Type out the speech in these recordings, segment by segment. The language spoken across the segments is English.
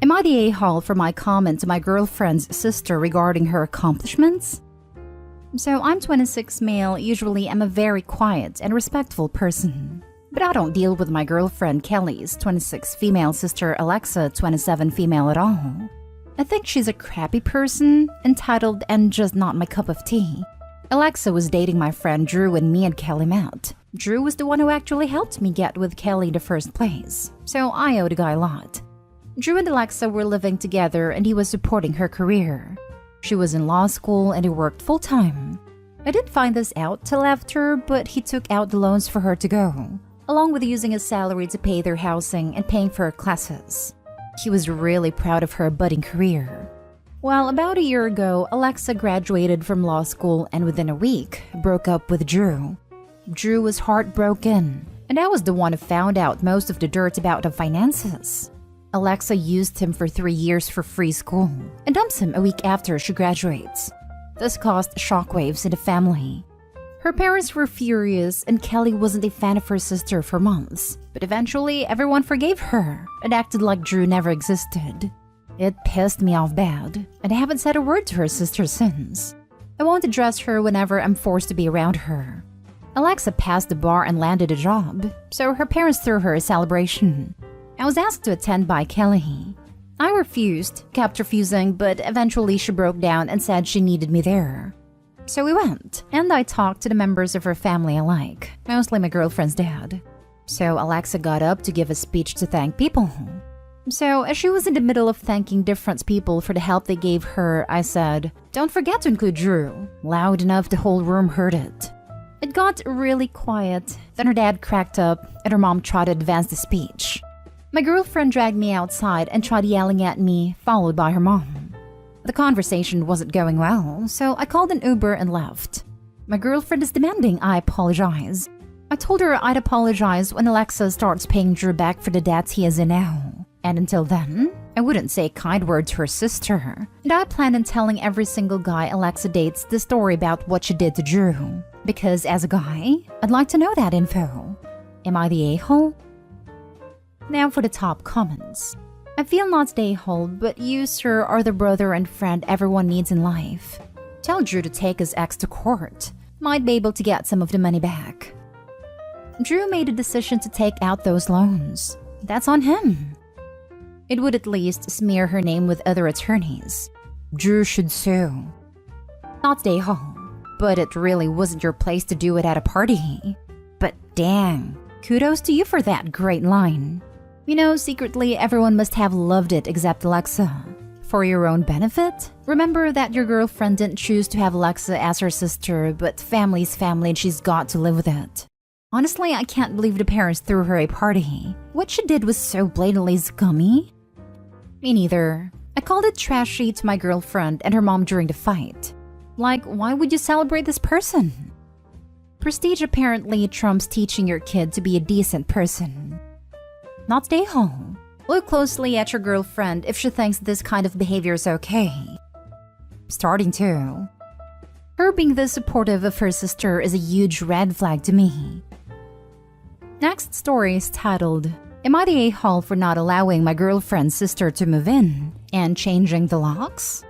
Am I the a-hole for my comment to my girlfriend's sister regarding her accomplishments? So I'm 26 male, usually I'm a very quiet and respectful person. But I don't deal with my girlfriend Kelly's 26 female sister Alexa 27 female at all. I think she's a crappy person, entitled and just not my cup of tea. Alexa was dating my friend Drew when me and Kelly met. Drew was the one who actually helped me get with Kelly in the first place, so I owe the guy a lot. Drew and Alexa were living together and he was supporting her career. She was in law school and he worked full-time. I didn't find this out till after, but he took out the loans for her to go, along with using his salary to pay their housing and paying for her classes. He was really proud of her budding career. Well, about a year ago, Alexa graduated from law school and within a week, broke up with Drew. Drew was heartbroken, and I was the one who found out most of the dirt about the finances. Alexa used him for 3 years for free school and dumps him a week after she graduates. This caused shockwaves in the family. Her parents were furious and Kelly wasn't a fan of her sister for months, but eventually everyone forgave her and acted like Drew never existed. It pissed me off bad, and I haven't said a word to her sister since. I won't address her whenever I'm forced to be around her. Alexa passed the bar and landed a job, so her parents threw her a celebration. I was asked to attend by Kelly. I refused, kept refusing, but eventually she broke down and said she needed me there. So we went, and I talked to the members of her family alike, mostly my girlfriend's dad. So Alexa got up to give a speech to thank people. So as she was in the middle of thanking different people for the help they gave her, I said, "Don't forget to include Drew," loud enough the whole room heard it. It got really quiet, then her dad cracked up and her mom tried to advance the speech. My girlfriend dragged me outside and tried yelling at me, followed by her mom. The conversation wasn't going well, so I called an Uber and left. My girlfriend is demanding I apologize. I told her I'd apologize when Alexa starts paying Drew back for the debts he is in now. And until then, I wouldn't say a kind word to her sister. And I plan on telling every single guy Alexa dates the story about what she did to Drew. Because as a guy, I'd like to know that info. Am I the a-hole? Now for the top comments. I feel not the a-hole, but you, sir, are the brother and friend everyone needs in life. Tell Drew to take his ex to court. Might be able to get some of the money back. Drew made a decision to take out those loans. That's on him. It would at least smear her name with other attorneys. Drew should sue. Not the a-hole, but it really wasn't your place to do it at a party. But dang, kudos to you for that great line. You know, secretly everyone must have loved it except Alexa. For your own benefit, remember that your girlfriend didn't choose to have Alexa as her sister, but family's family and she's got to live with it. Honestly, I can't believe the parents threw her a party. What she did was so blatantly scummy. Me neither. I called it trashy to my girlfriend and her mom during the fight. Like, why would you celebrate this person? Prestige apparently trumps teaching your kid to be a decent person. Not stay home. Look closely at your girlfriend if she thinks this kind of behavior is okay. Starting to. Her being this supportive of her sister is a huge red flag to me. Next story is titled, "Am I the a-hole for not allowing my girlfriend's sister to move in and changing the locks?"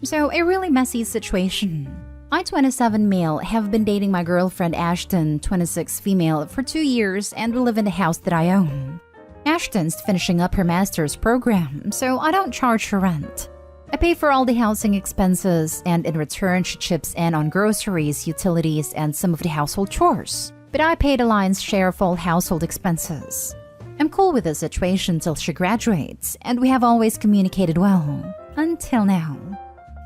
So, a really messy situation. I, 27 male, have been dating my girlfriend Ashton, 26 female, for 2 years and we live in the house that I own. Ashton's finishing up her master's program, so I don't charge her rent. I pay for all the housing expenses, and in return she chips in on groceries, utilities, and some of the household chores. But I pay the lion's share of all household expenses. I'm cool with the situation till she graduates, and we have always communicated well. Until now.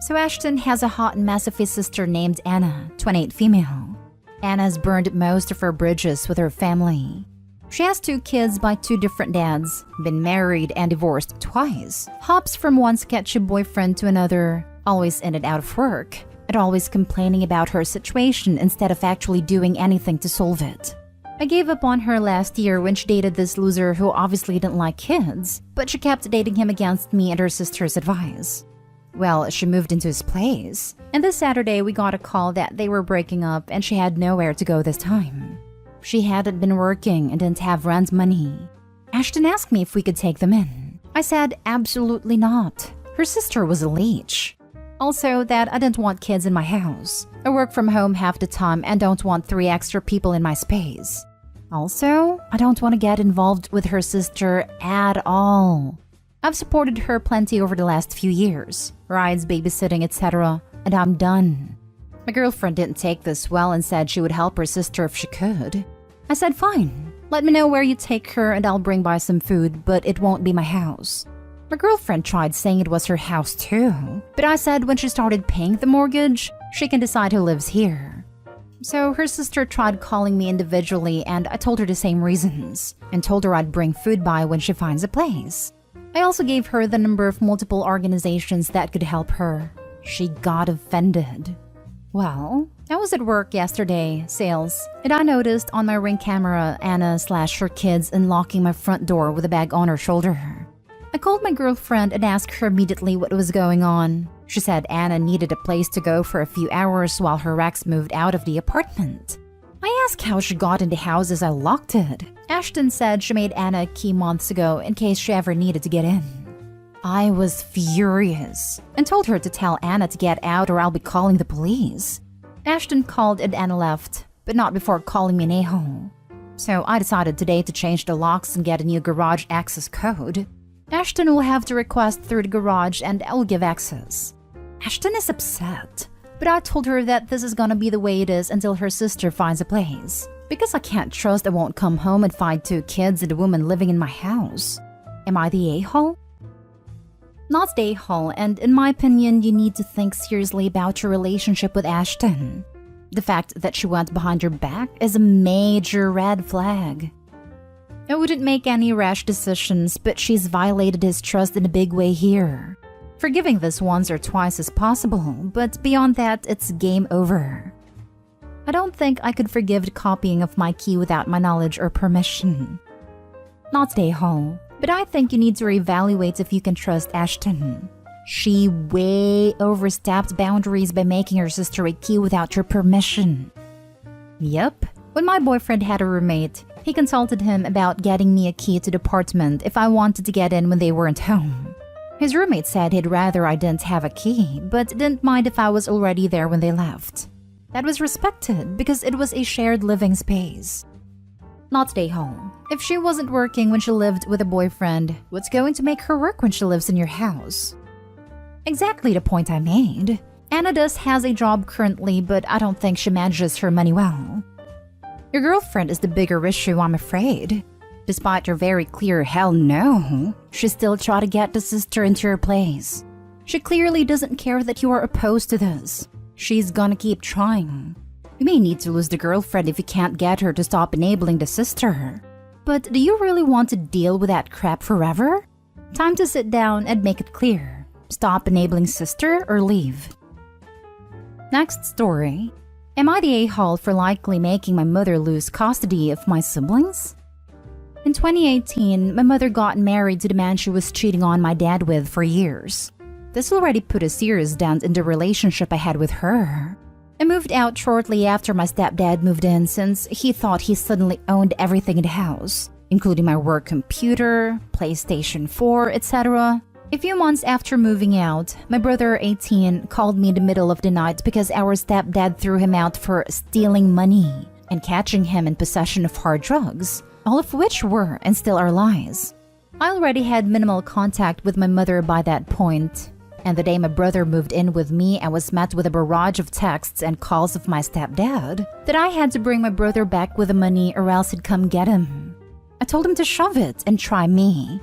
So Ashton has a hot and massive sister named Anna, 28 female. Anna's burned most of her bridges with her family. She has 2 kids by 2 different dads, been married and divorced twice, hops from one sketchy boyfriend to another, always in and out of work, and always complaining about her situation instead of actually doing anything to solve it. I gave up on her last year when she dated this loser who obviously didn't like kids, but she kept dating him against me and her sister's advice. Well, she moved into his place, and this Saturday we got a call that they were breaking up and she had nowhere to go this time. She hadn't been working and didn't have rent money. Ashton asked me if we could take them in. I said absolutely not. Her sister was a leech. Also, that I didn't want kids in my house. I work from home half the time and don't want 3 extra people in my space. Also, I don't want to get involved with her sister at all. I've supported her plenty over the last few years, rides, babysitting, etc., and I'm done. My girlfriend didn't take this well and said she would help her sister if she could. I said fine, let me know where you take her and I'll bring by some food, but it won't be my house. My girlfriend tried saying it was her house too, but I said when she started paying the mortgage, she can decide who lives here. So her sister tried calling me individually and I told her the same reasons and told her I'd bring food by when she finds a place. I also gave her the number of multiple organizations that could help her. She got offended. Well, I was at work yesterday, sales, and I noticed on my Ring camera Anna/her kids unlocking my front door with a bag on her shoulder. I called my girlfriend and asked her immediately what was going on. She said Anna needed a place to go for a few hours while her ex moved out of the apartment. I asked how she got in the house as I locked it. Ashton said she made Anna a key months ago in case she ever needed to get in. I was furious and told her to tell Anna to get out or I'll be calling the police. Ashton called and Anna left, but not before calling me an a-hole. So I decided today to change the locks and get a new garage access code. Ashton will have to request through the garage and I'll give access. Ashton is upset, but I told her that this is gonna be the way it is until her sister finds a place. Because I can't trust I won't come home and find 2 kids and a woman living in my house. Am I the a-hole? Not the a-hole, and in my opinion, you need to think seriously about your relationship with Ashton. The fact that she went behind your back is a major red flag. I wouldn't make any rash decisions, but she's violated his trust in a big way here. Forgiving this once or twice is possible, but beyond that, it's game over. I don't think I could forgive the copying of my key without my knowledge or permission. Not the a-hole, but I think you need to reevaluate if you can trust Ashton. She way overstepped boundaries by making her sister a key without your permission. Yep, when my boyfriend had a roommate, he consulted him about getting me a key to the apartment if I wanted to get in when they weren't home. His roommate said he'd rather I didn't have a key, but didn't mind if I was already there when they left. That was respected because it was a shared living space. Not the a-hole. If she wasn't working when she lived with a boyfriend, what's going to make her work when she lives in your house? Exactly the point I made. Anna has a job currently, but I don't think she manages her money well. Your girlfriend is the bigger issue, I'm afraid. Despite your very clear hell no, she still tried to get the sister into her place. She clearly doesn't care that you are opposed to this. She's gonna keep trying. You may need to lose the girlfriend if you can't get her to stop enabling the sister. But do you really want to deal with that crap forever? Time to sit down and make it clear. Stop enabling sister or leave. Next story. Am I the a-hole for likely making my mother lose custody of my siblings? In 2018, my mother got married to the man she was cheating on my dad with for years. This already put a serious dent in the relationship I had with her. I moved out shortly after my stepdad moved in since he thought he suddenly owned everything in the house, including my work computer, PlayStation 4, etc. A few months after moving out, my brother, 18, called me in the middle of the night because our stepdad threw him out for stealing money and catching him in possession of hard drugs, all of which were and still are lies. I already had minimal contact with my mother by that point, and the day my brother moved in with me, I was met with a barrage of texts and calls of my stepdad that I had to bring my brother back with the money or else he'd come get him. I told him to shove it and try me.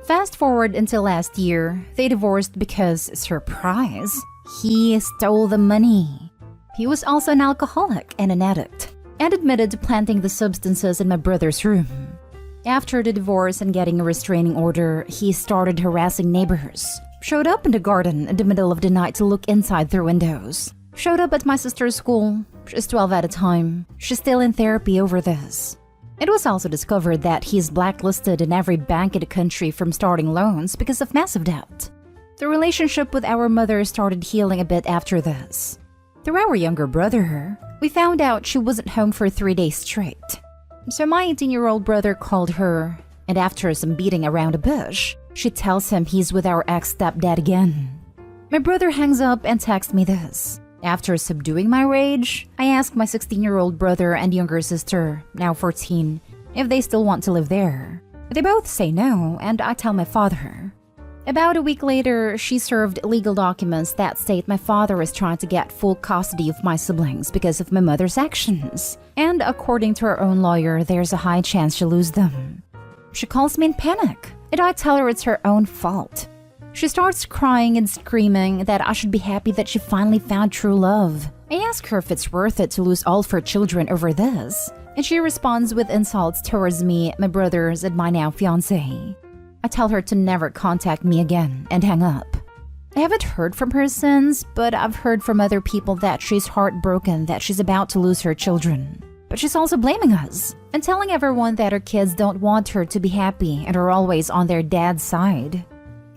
Fast forward until last year, they divorced because, surprise, he stole the money. He was also an alcoholic and an addict, and admitted to planting the substances in my brother's room. After the divorce and getting a restraining order, he started harassing neighbors. Showed up in the garden in the middle of the night to look inside their windows. Showed up at my sister's school. She's 12 at a time. She's still in therapy over this. It was also discovered that he's blacklisted in every bank in the country from starting loans because of massive debt. The relationship with our mother started healing a bit after this. Through our younger brother, we found out she wasn't home for 3 days straight. So my 18-year-old brother called her, and after some beating around a bush, She tells him he's with our ex-stepdad again. My brother hangs up and texts me this. After subduing my rage, I ask my 16-year-old brother and younger sister, now 14, if they still want to live there. They both say no, and I tell my father. About a week later, she served legal documents that state my father is trying to get full custody of my siblings because of my mother's actions. And according to her own lawyer, there's a high chance she'll lose them. She calls me in panic, and I tell her it's her own fault. She starts crying and screaming that I should be happy that she finally found true love. I ask her if it's worth it to lose all of her children over this, and she responds with insults towards me, my brothers, and my now fiancé. I tell her to never contact me again and hang up. I haven't heard from her since, but I've heard from other people that she's heartbroken that she's about to lose her children. But she's also blaming us and telling everyone that her kids don't want her to be happy and are always on their dad's side.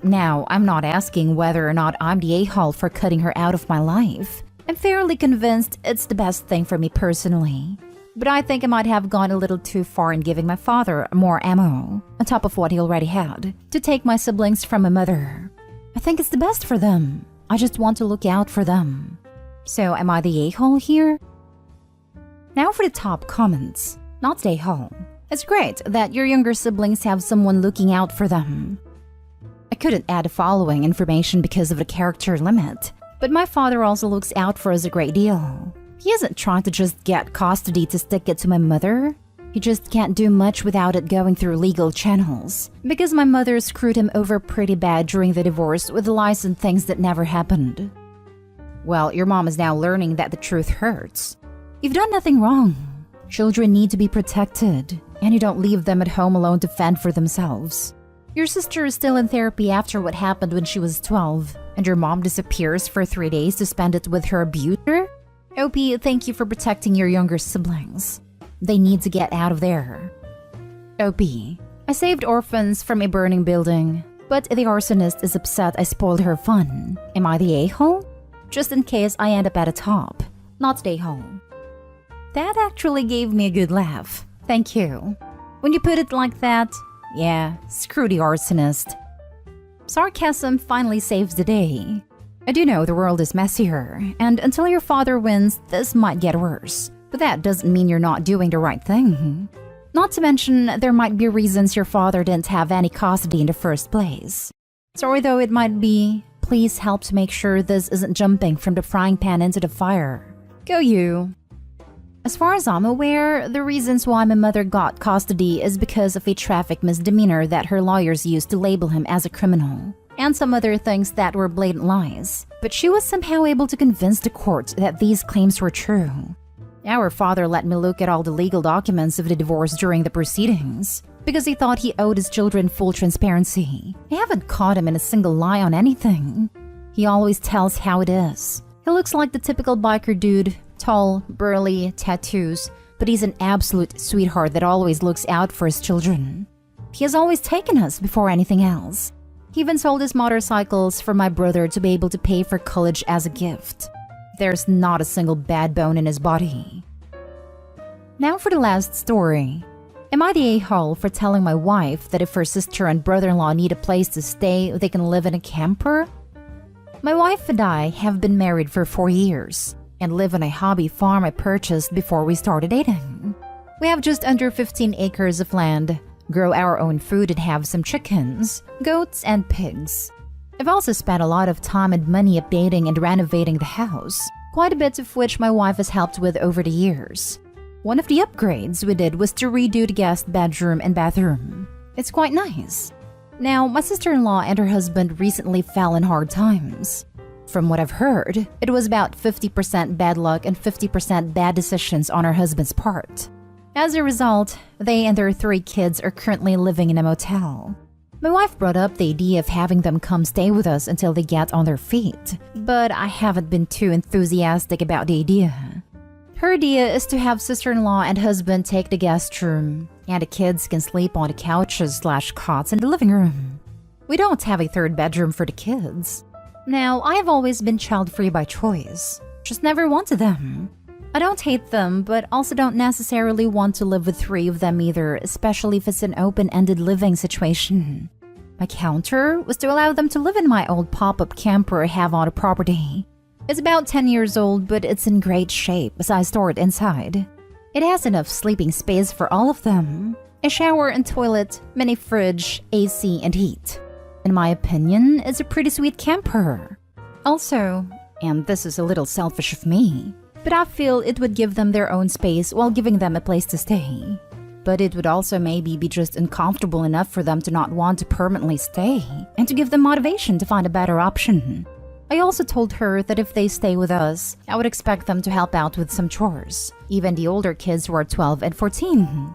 Now, I'm not asking whether or not I'm the a-hole for cutting her out of my life. I'm fairly convinced it's the best thing for me personally. But I think I might have gone a little too far in giving my father more ammo, on top of what he already had, to take my siblings from my mother. I think it's the best for them. I just want to look out for them. So am I the a-hole here? Now for the top comments. Not the a-hole. It's great that your younger siblings have someone looking out for them. I couldn't add the following information because of the character limit, but my father also looks out for us a great deal. He isn't trying to just get custody to stick it to my mother. He just can't do much without it going through legal channels, because my mother screwed him over pretty bad during the divorce with lies and things that never happened. Well, your mom is now learning that the truth hurts. You've done nothing wrong. Children need to be protected, and you don't leave them at home alone to fend for themselves. Your sister is still in therapy after what happened when she was 12, and your mom disappears for 3 days to spend it with her abuser? OP, thank you for protecting your younger siblings. They need to get out of there. OP, I saved orphans from a burning building, but the arsonist is upset I spoiled her fun. Am I the a-hole? Just in case I end up at the top, not the a-hole. That actually gave me a good laugh. Thank you. When you put it like that, yeah, screw the arsonist. Sarcasm finally saves the day. I do know the world is messier, and until your father wins, this might get worse. But that doesn't mean you're not doing the right thing. Not to mention, there might be reasons your father didn't have any custody in the first place. Sorry though it might be, please help to make sure this isn't jumping from the frying pan into the fire. Go you. As far as I'm aware, the reasons why my mother got custody is because of a traffic misdemeanor that her lawyers used to label him as a criminal, and some other things that were blatant lies. But she was somehow able to convince the court that these claims were true. Our father let me look at all the legal documents of the divorce during the proceedings, because he thought he owed his children full transparency. I haven't caught him in a single lie on anything. He always tells how it is. He looks like the typical biker dude, tall, burly, tattoos, but he's an absolute sweetheart that always looks out for his children. He has always taken us before anything else. He even sold his motorcycles for my brother to be able to pay for college as a gift. There's not a single bad bone in his body. Now for the last story. Am I the a-hole for telling my wife that if her sister and brother-in-law need a place to stay, they can live in a camper? My wife and I have been married for 4 years and live on a hobby farm I purchased before we started dating. We have just under 15 acres of land, grow our own food and have some chickens, goats, and pigs. I've also spent a lot of time and money updating and renovating the house, quite a bit of which my wife has helped with over the years. One of the upgrades we did was to redo the guest bedroom and bathroom. It's quite nice. Now, my sister-in-law and her husband recently fell in hard times. From what I've heard, it was about 50% bad luck and 50% bad decisions on her husband's part. As a result, they and their 3 kids are currently living in a motel. My wife brought up the idea of having them come stay with us until they get on their feet, but I haven't been too enthusiastic about the idea. Her idea is to have sister-in-law and husband take the guest room, and the kids can sleep on the couches/cots in the living room. We don't have a 3rd bedroom for the kids. Now, I have always been child-free by choice, just never wanted them. I don't hate them, but also don't necessarily want to live with 3 of them either, especially if it's an open-ended living situation. My counter was to allow them to live in my old pop-up camper I have on the property. It's about 10 years old, but it's in great shape as I store it inside. It has enough sleeping space for all of them. A shower and toilet, mini fridge, AC, and heat. In my opinion, it's a pretty sweet camper. Also, and this is a little selfish of me, but I feel it would give them their own space while giving them a place to stay. But it would also maybe be just uncomfortable enough for them to not want to permanently stay, and to give them motivation to find a better option. I also told her that if they stay with us, I would expect them to help out with some chores, even the older kids who are 12 and 14.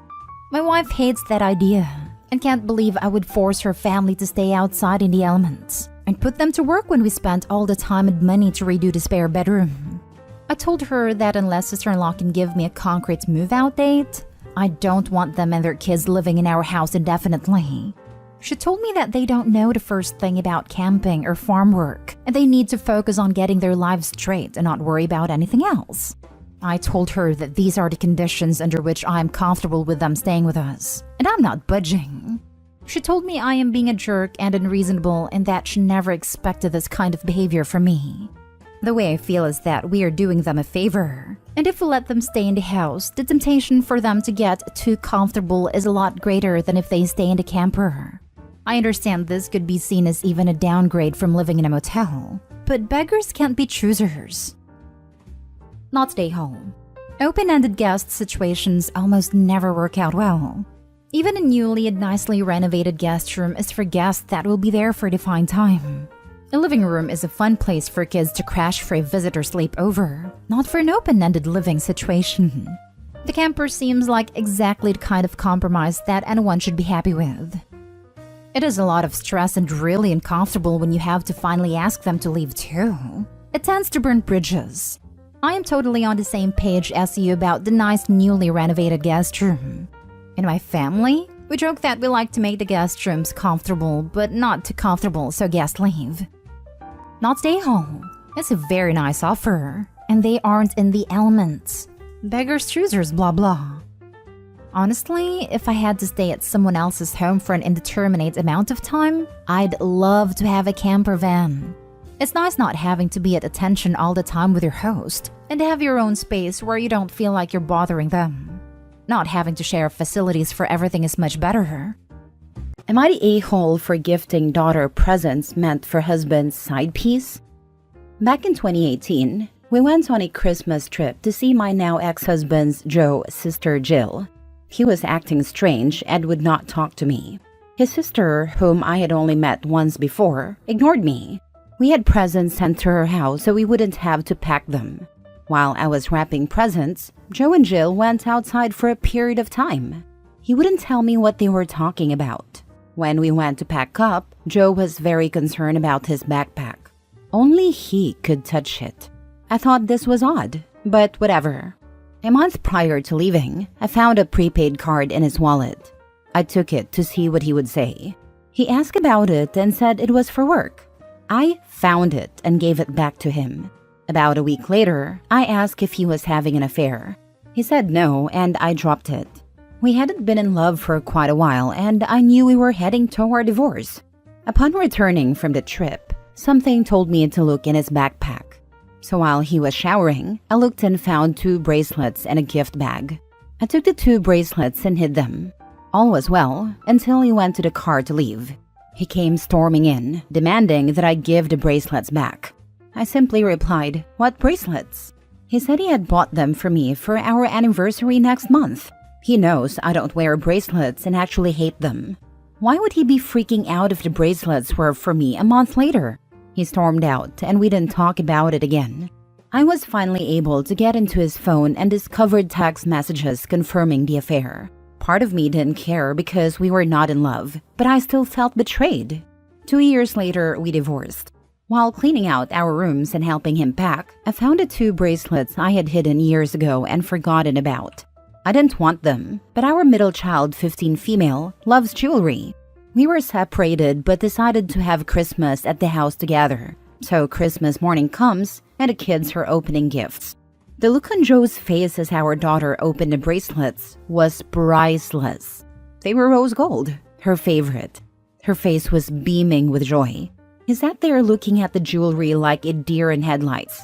My wife hates that idea, and can't believe I would force her family to stay outside in the elements, and put them to work when we spent all the time and money to redo the spare bedroom. I told her that unless sister-in-law can give me a concrete move-out date, I don't want them and their kids living in our house indefinitely. She told me that they don't know the first thing about camping or farm work, and they need to focus on getting their lives straight and not worry about anything else. I told her that these are the conditions under which I am comfortable with them staying with us, and I'm not budging. She told me I am being a jerk and unreasonable and that she never expected this kind of behavior from me. The way I feel is that we are doing them a favor, and if we let them stay in the house, the temptation for them to get too comfortable is a lot greater than if they stay in the camper. I understand this could be seen as even a downgrade from living in a motel, but beggars can't be choosers. Not stay home. Open-ended guest situations almost never work out well. Even a newly and nicely renovated guest room is for guests that will be there for a defined time. A living room is a fun place for kids to crash for a visitor sleepover, not for an open-ended living situation. The camper seems like exactly the kind of compromise that anyone should be happy with. It is a lot of stress and really uncomfortable when you have to finally ask them to leave too. It tends to burn bridges. I am totally on the same page as you about the nice newly renovated guest room. In my family, we joke that we like to make the guest rooms comfortable, but not too comfortable so guests leave. Not stay home. It's a very nice offer, and they aren't in the elements. Beggars choosers, blah blah. Honestly, if I had to stay at someone else's home for an indeterminate amount of time, I'd love to have a camper van. It's nice not having to be at attention all the time with your host, and to have your own space where you don't feel like you're bothering them. Not having to share facilities for everything is much better. Am I the a-hole for gifting daughter presents meant for husband's side piece? Back in 2018, we went on a Christmas trip to see my now ex-husband's Joe's sister Jill. He was acting strange and would not talk to me. His sister, whom I had only met once before, ignored me. We had presents sent to her house so we wouldn't have to pack them. While I was wrapping presents, Joe and Jill went outside for a period of time. He wouldn't tell me what they were talking about. When we went to pack up, Joe was very concerned about his backpack. Only he could touch it. I thought this was odd, but whatever. A month prior to leaving, I found a prepaid card in his wallet. I took it to see what he would say. He asked about it and said it was for work. I found it and gave it back to him. About a week later, I asked if he was having an affair. He said no, and I dropped it. We hadn't been in love for quite a while, and I knew we were heading toward divorce. Upon returning from the trip, something told me to look in his backpack. So while he was showering, I looked and found 2 bracelets and a gift bag. I took the 2 bracelets and hid them. All was well until he went to the car to leave. He came storming in, demanding that I give the bracelets back. I simply replied, "What bracelets?" He said he had bought them for me for our anniversary next month. He knows I don't wear bracelets and actually hate them. Why would he be freaking out if the bracelets were for me a month later? He stormed out, and we didn't talk about it again. I was finally able to get into his phone and discovered text messages confirming the affair. Part of me didn't care because we were not in love, but I still felt betrayed. 2 years later, we divorced. While cleaning out our rooms and helping him pack, I found the 2 bracelets I had hidden years ago and forgotten about. I didn't want them, but our middle child, 15 female, loves jewelry. We were separated but decided to have Christmas at the house together. So Christmas morning comes and the kids are opening gifts. The look on Joe's face as our daughter opened the bracelets was priceless. They were rose gold, her favorite. Her face was beaming with joy. He sat there looking at the jewelry like a deer in headlights.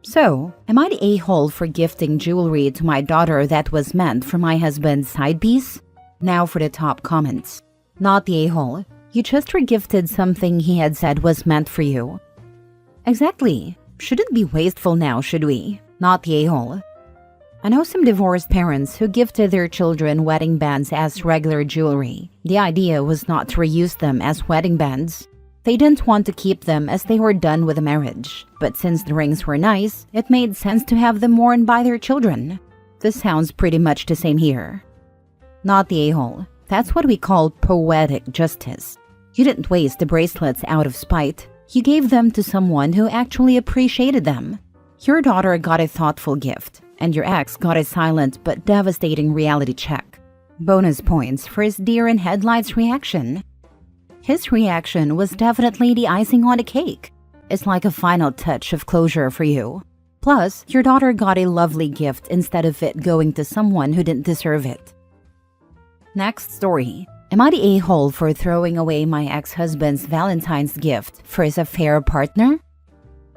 So, am I the a-hole for gifting jewelry to my daughter that was meant for my husband's side piece? Now for the top comments. Not the a-hole. You just regifted something he had said was meant for you. Exactly. Shouldn't be wasteful now, should we? Not the a-hole. I know some divorced parents who gifted their children wedding bands as regular jewelry. The idea was not to reuse them as wedding bands. They didn't want to keep them as they were done with the marriage. But since the rings were nice, it made sense to have them worn by their children. This sounds pretty much the same here. Not the a-hole. That's what we call poetic justice. You didn't waste the bracelets out of spite. You gave them to someone who actually appreciated them. Your daughter got a thoughtful gift, and your ex got a silent but devastating reality check. Bonus points for his deer in headlights reaction. His reaction was definitely the icing on the cake. It's like a final touch of closure for you. Plus, your daughter got a lovely gift instead of it going to someone who didn't deserve it. Next story. Am I the a-hole for throwing away my ex-husband's Valentine's gift for his affair partner?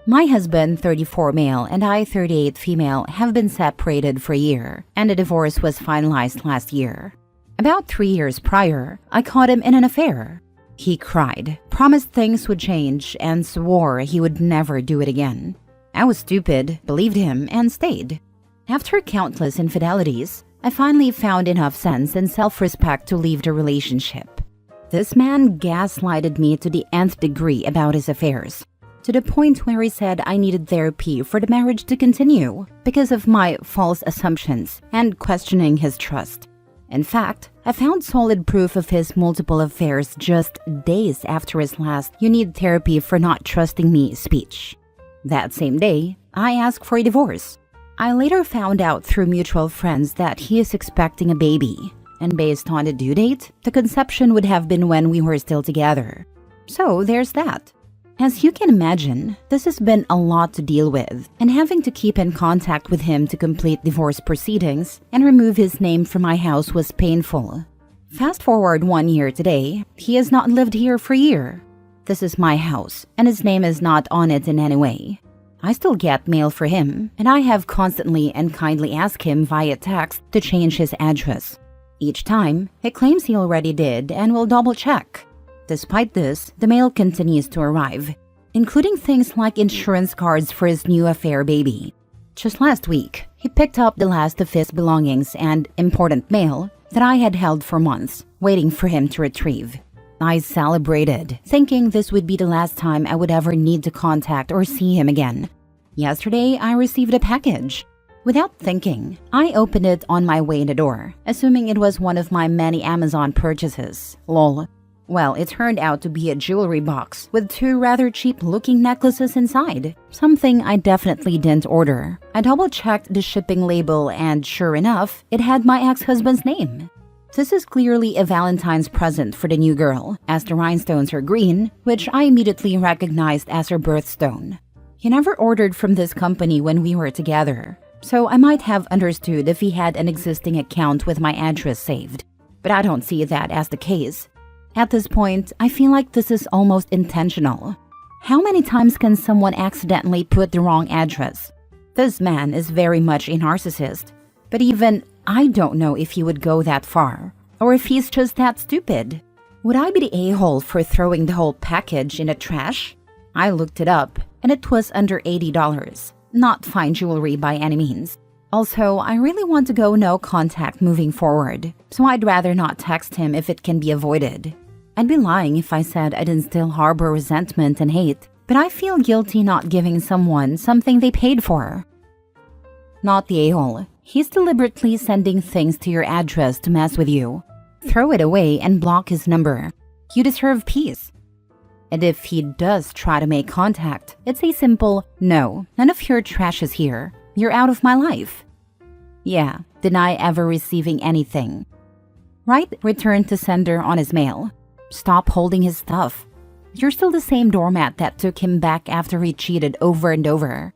My husband, 34 male, and I, 38 female, have been separated for a year, and the divorce was finalized last year. About 3 years prior, I caught him in an affair. He cried, promised things would change, and swore he would never do it again. I was stupid, believed him, and stayed. After countless infidelities, I finally found enough sense and self-respect to leave the relationship. This man gaslighted me to the nth degree about his affairs, to the point where he said I needed therapy for the marriage to continue because of my false assumptions and questioning his trust. In fact, I found solid proof of his multiple affairs just days after his last "you need therapy for not trusting me" speech. That same day, I asked for a divorce. I later found out through mutual friends that he is expecting a baby, and based on the due date, the conception would have been when we were still together. So there's that. As you can imagine, this has been a lot to deal with, and having to keep in contact with him to complete divorce proceedings and remove his name from my house was painful. Fast forward 1 year today, he has not lived here for a year. This is my house, and his name is not on it in any way. I still get mail for him, and I have constantly and kindly asked him via text to change his address. Each time, he claims he already did and will double check. Despite this, the mail continues to arrive, including things like insurance cards for his new affair baby. Just last week, he picked up the last of his belongings and important mail that I had held for months, waiting for him to retrieve. I celebrated, thinking this would be the last time I would ever need to contact or see him again. Yesterday, I received a package. Without thinking, I opened it on my way in the door, assuming it was one of my many Amazon purchases. Lol. Well, it turned out to be a jewelry box with 2 rather cheap-looking necklaces inside, something I definitely didn't order. I double-checked the shipping label and sure enough, it had my ex-husband's name. This is clearly a Valentine's present for the new girl, as the rhinestones are green, which I immediately recognized as her birthstone. He never ordered from this company when we were together, so I might have understood if he had an existing account with my address saved. But I don't see that as the case. At this point, I feel like this is almost intentional. How many times can someone accidentally put the wrong address? This man is very much a narcissist, but even I don't know if he would go that far, or if he's just that stupid. Would I be the a-hole for throwing the whole package in the trash? I looked it up, and it was under $80. Not fine jewelry by any means. Also, I really want to go no contact moving forward, so I'd rather not text him if it can be avoided. I'd be lying if I said I didn't still harbor resentment and hate, but I feel guilty not giving someone something they paid for. Not the a-hole. He's deliberately sending things to your address to mess with you. Throw it away and block his number. You deserve peace. And if he does try to make contact, it's a simple, "No, none of your trash is here. You're out of my life." Yeah, deny ever receiving anything. Write "Return to sender" on his mail. Stop holding his stuff. You're still the same doormat that took him back after he cheated over and over.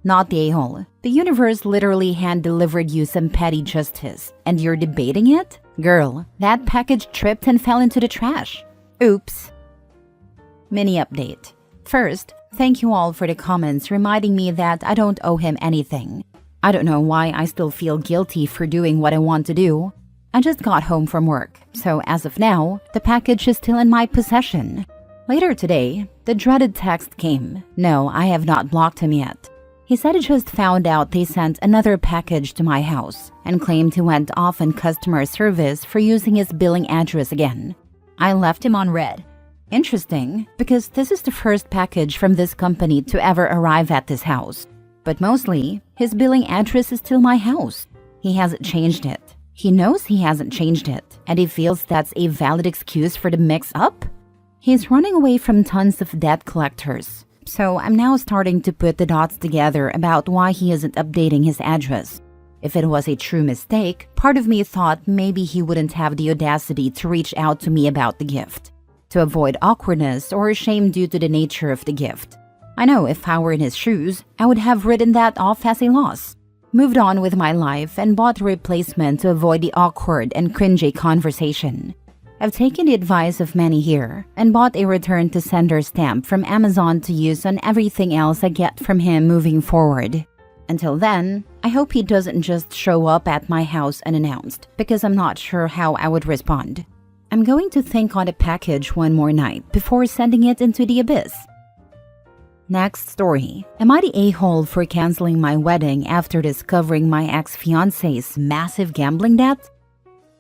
Not the a-hole. The universe literally hand-delivered you some petty justice, and you're debating it? Girl, that package tripped and fell into the trash. Oops. Mini update. First, thank you all for the comments reminding me that I don't owe him anything. I don't know why I still feel guilty for doing what I want to do. I just got home from work, so as of now, the package is still in my possession. Later today, the dreaded text came. No, I have not blocked him yet. He said he just found out they sent another package to my house and claimed he went off on customer service for using his billing address again. I left him on red. Interesting, because this is the first package from this company to ever arrive at this house. But mostly, his billing address is still my house. He hasn't changed it. He knows he hasn't changed it, and he feels that's a valid excuse for the mix-up? He's running away from tons of debt collectors. So I'm now starting to put the dots together about why he isn't updating his address. If it was a true mistake, part of me thought maybe he wouldn't have the audacity to reach out to me about the gift, to avoid awkwardness or shame due to the nature of the gift. I know if I were in his shoes, I would have written that off as a loss, moved on with my life, and bought a replacement to avoid the awkward and cringy conversation. I've taken the advice of many here and bought a return to sender stamp from Amazon to use on everything else I get from him moving forward. Until then, I hope he doesn't just show up at my house unannounced, because I'm not sure how I would respond. I'm going to think on the package one more night before sending it into the abyss. Next story. Am I the a-hole for canceling my wedding after discovering my ex-fiancé's massive gambling debt?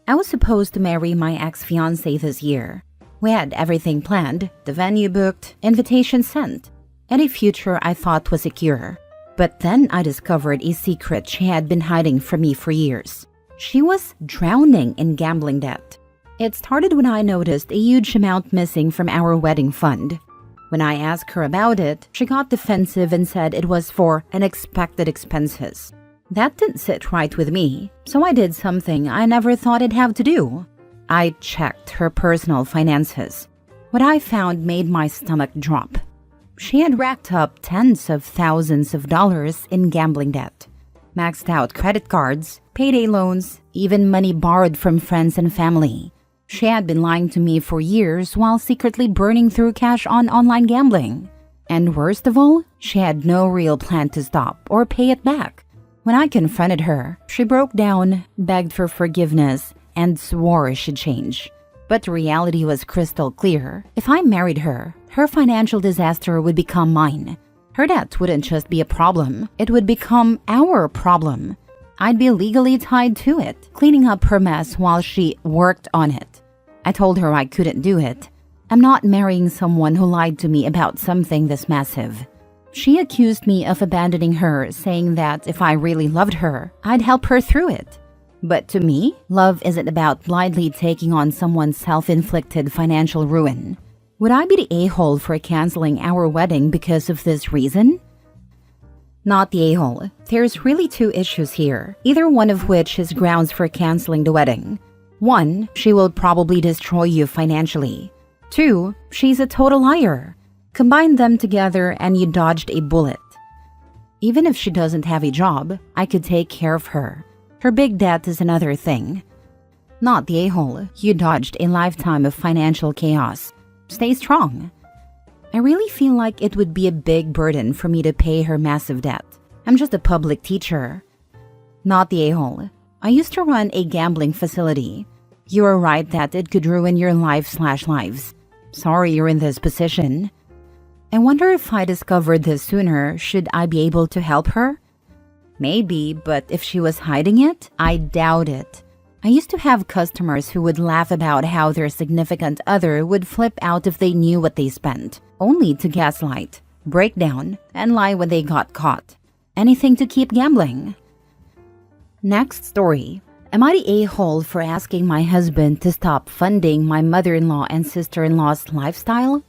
I was supposed to marry my ex-fiancé this year. We had everything planned, the venue booked, invitation sent, and a future I thought was secure. But then I discovered a secret she had been hiding from me for years. She was drowning in gambling debt. It started when I noticed a huge amount missing from our wedding fund. When I asked her about it, she got defensive and said it was for unexpected expenses. That didn't sit right with me, so I did something I never thought I'd have to do. I checked her personal finances. What I found made my stomach drop. She had racked up tens of thousands of dollars in gambling debt. Maxed out credit cards, payday loans, even money borrowed from friends and family. She had been lying to me for years while secretly burning through cash on online gambling. And worst of all, she had no real plan to stop or pay it back. When I confronted her, she broke down, begged for forgiveness, and swore she'd change. But the reality was crystal clear. If I married her, her financial disaster would become mine. Her debt wouldn't just be a problem, it would become our problem. I'd be legally tied to it, cleaning up her mess while she worked on it. I told her I couldn't do it. I'm not marrying someone who lied to me about something this massive. She accused me of abandoning her, saying that if I really loved her, I'd help her through it. But to me, love isn't about blindly taking on someone's self-inflicted financial ruin. Would I be the a-hole for canceling our wedding because of this reason? Not the a-hole. There's really two issues here, either one of which is grounds for canceling the wedding. 1, she will probably destroy you financially. 2, she's a total liar. Combine them together and you dodged a bullet. Even if she doesn't have a job, I could take care of her. Her big debt is another thing. Not the a-hole. You dodged a lifetime of financial chaos. Stay strong. I really feel like it would be a big burden for me to pay her massive debt. I'm just a public teacher. Not the a-hole. I used to run a gambling facility. You are right that it could ruin your life/lives. Sorry you're in this position. I wonder if I discovered this sooner, should I be able to help her? Maybe, but if she was hiding it, I doubt it. I used to have customers who would laugh about how their significant other would flip out if they knew what they spent, only to gaslight, break down, and lie when they got caught. Anything to keep gambling. Next story. Am I the a-hole for asking my husband to stop funding my mother-in-law and sister-in-law's lifestyle?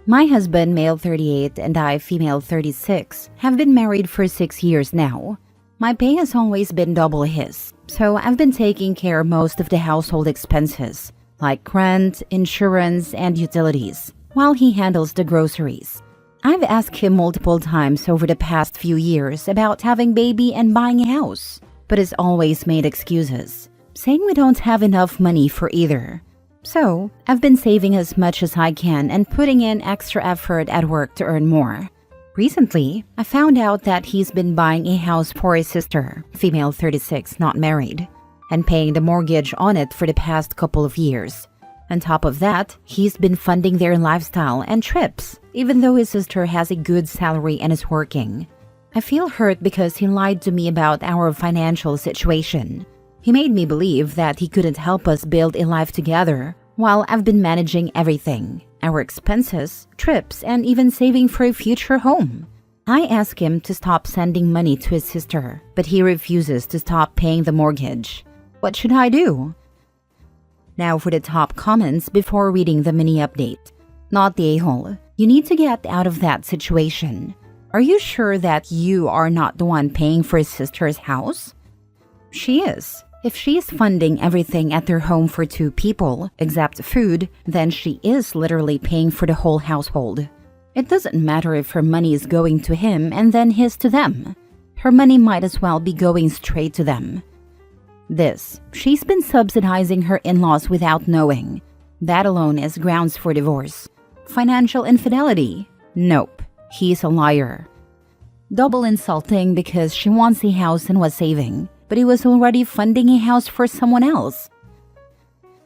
My husband, male 38, and I, female 36, have been married for 6 years now. My pay has always been double his, so I've been taking care of most of the household expenses, like rent, insurance, and utilities, while he handles the groceries. I've asked him multiple times over the past few years about having baby and buying a house, but he's always made excuses, saying we don't have enough money for either. So, I've been saving as much as I can and putting in extra effort at work to earn more. Recently, I found out that he's been buying a house for his sister, female 36, not married, and paying the mortgage on it for the past couple of years. On top of that, he's been funding their lifestyle and trips, even though his sister has a good salary and is working. I feel hurt because he lied to me about our financial situation. He made me believe that he couldn't help us build a life together while I've been managing everything, our expenses, trips, and even saving for a future home. I ask him to stop sending money to his sister, but he refuses to stop paying the mortgage. What should I do? Now for the top comments before reading the mini update. Not the a-hole. You need to get out of that situation. Are you sure that you are not the one paying for his sister's house? She is. If she is funding everything at their home for 2 people, except food, then she is literally paying for the whole household. It doesn't matter if her money is going to him and then his to them. Her money might as well be going straight to them. She's been subsidizing her in-laws without knowing. That alone is grounds for divorce. Financial infidelity? Nope, he's a liar. Double insulting because she wants a house and was saving, but he was already funding a house for someone else.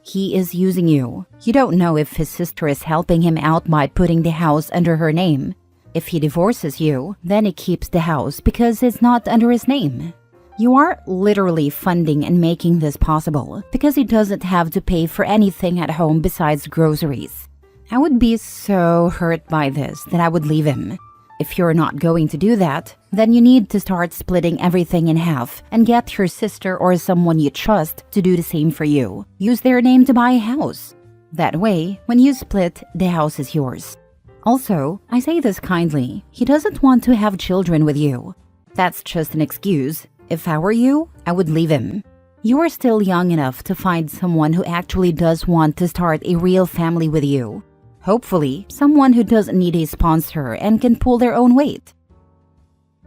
He is using you. You don't know if his sister is helping him out by putting the house under her name. If he divorces you, then he keeps the house because it's not under his name. You are literally funding and making this possible because he doesn't have to pay for anything at home besides groceries. I would be so hurt by this that I would leave him. If you're not going to do that, then you need to start splitting everything in half and get your sister or someone you trust to do the same for you. Use their name to buy a house. That way, when you split, the house is yours. Also, I say this kindly, he doesn't want to have children with you. That's just an excuse. If I were you, I would leave him. You are still young enough to find someone who actually does want to start a real family with you. Hopefully, someone who doesn't need a sponsor and can pull their own weight.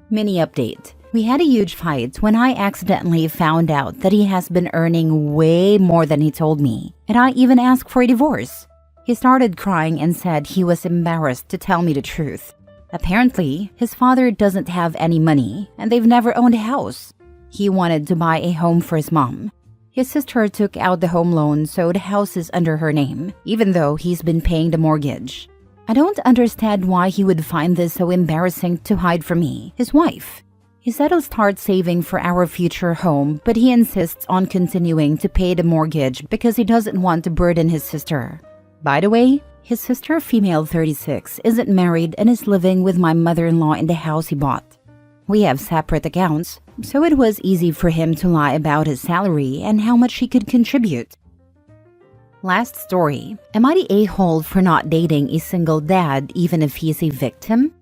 Mini update. We had a huge fight when I accidentally found out that he has been earning way more than he told me, and I even asked for a divorce. He started crying and said he was embarrassed to tell me the truth. Apparently, his father doesn't have any money, and they've never owned a house. He wanted to buy a home for his mom. His sister took out the home loan, so the house is under her name, even though he's been paying the mortgage. I don't understand why he would find this so embarrassing to hide from me, his wife. He said he'll start saving for our future home, but he insists on continuing to pay the mortgage because he doesn't want to burden his sister. By the way, his sister, female 36, isn't married and is living with my mother-in-law in the house he bought. We have separate accounts, so it was easy for him to lie about his salary and how much he could contribute. Last story. Am I the a-hole for not dating a single dad even if he's a victim?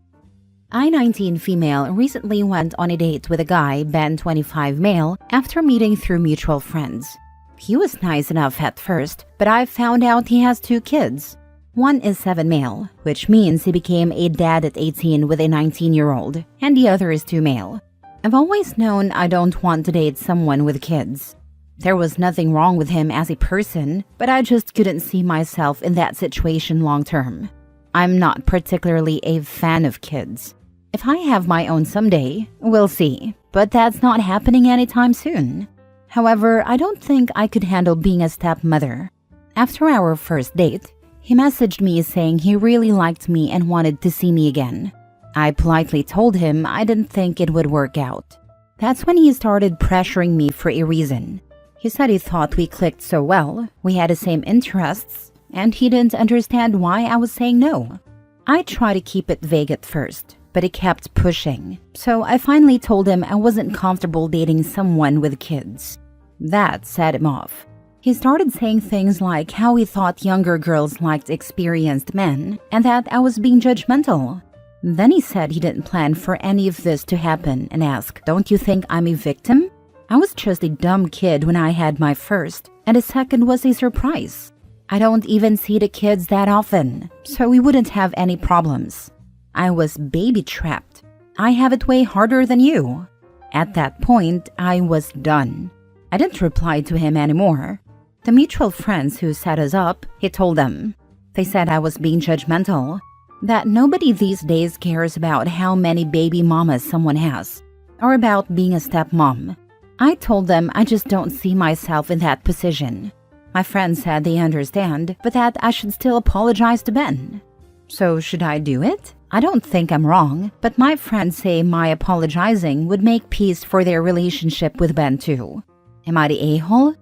I, 19 female, recently went on a date with a guy, Ben, 25 male, after meeting through mutual friends. He was nice enough at first, but I found out he has 2 kids. One is 7 male, which means he became a dad at 18 with a 19-year-old, and the other is 2 male. I've always known I don't want to date someone with kids. There was nothing wrong with him as a person, but I just couldn't see myself in that situation long term. I'm not particularly a fan of kids. If I have my own someday, we'll see, but that's not happening anytime soon. However, I don't think I could handle being a stepmother. After our first date, he messaged me saying he really liked me and wanted to see me again. I politely told him I didn't think it would work out. That's when he started pressuring me for a reason. He said he thought we clicked so well, we had the same interests, and he didn't understand why I was saying no. I tried to keep it vague at first, but he kept pushing, so I finally told him I wasn't comfortable dating someone with kids. That set him off. He started saying things like how he thought younger girls liked experienced men and that I was being judgmental. Then he said he didn't plan for any of this to happen and asked, "Don't you think I'm a victim?" I was just a dumb kid when I had my first, and the second was a surprise. I don't even see the kids that often, so we wouldn't have any problems. I was baby-trapped. I have it way harder than you. At that point, I was done. I didn't reply to him anymore. The mutual friends who set us up, he told them. They said I was being judgmental, that nobody these days cares about how many baby mamas someone has, or about being a stepmom. I told them I just don't see myself in that position. My friends said they understand, but that I should still apologize to Ben. So should I do it? I don't think I'm wrong, but my friends say my apologizing would make peace for their relationship with Ben too. Am I the a-hole?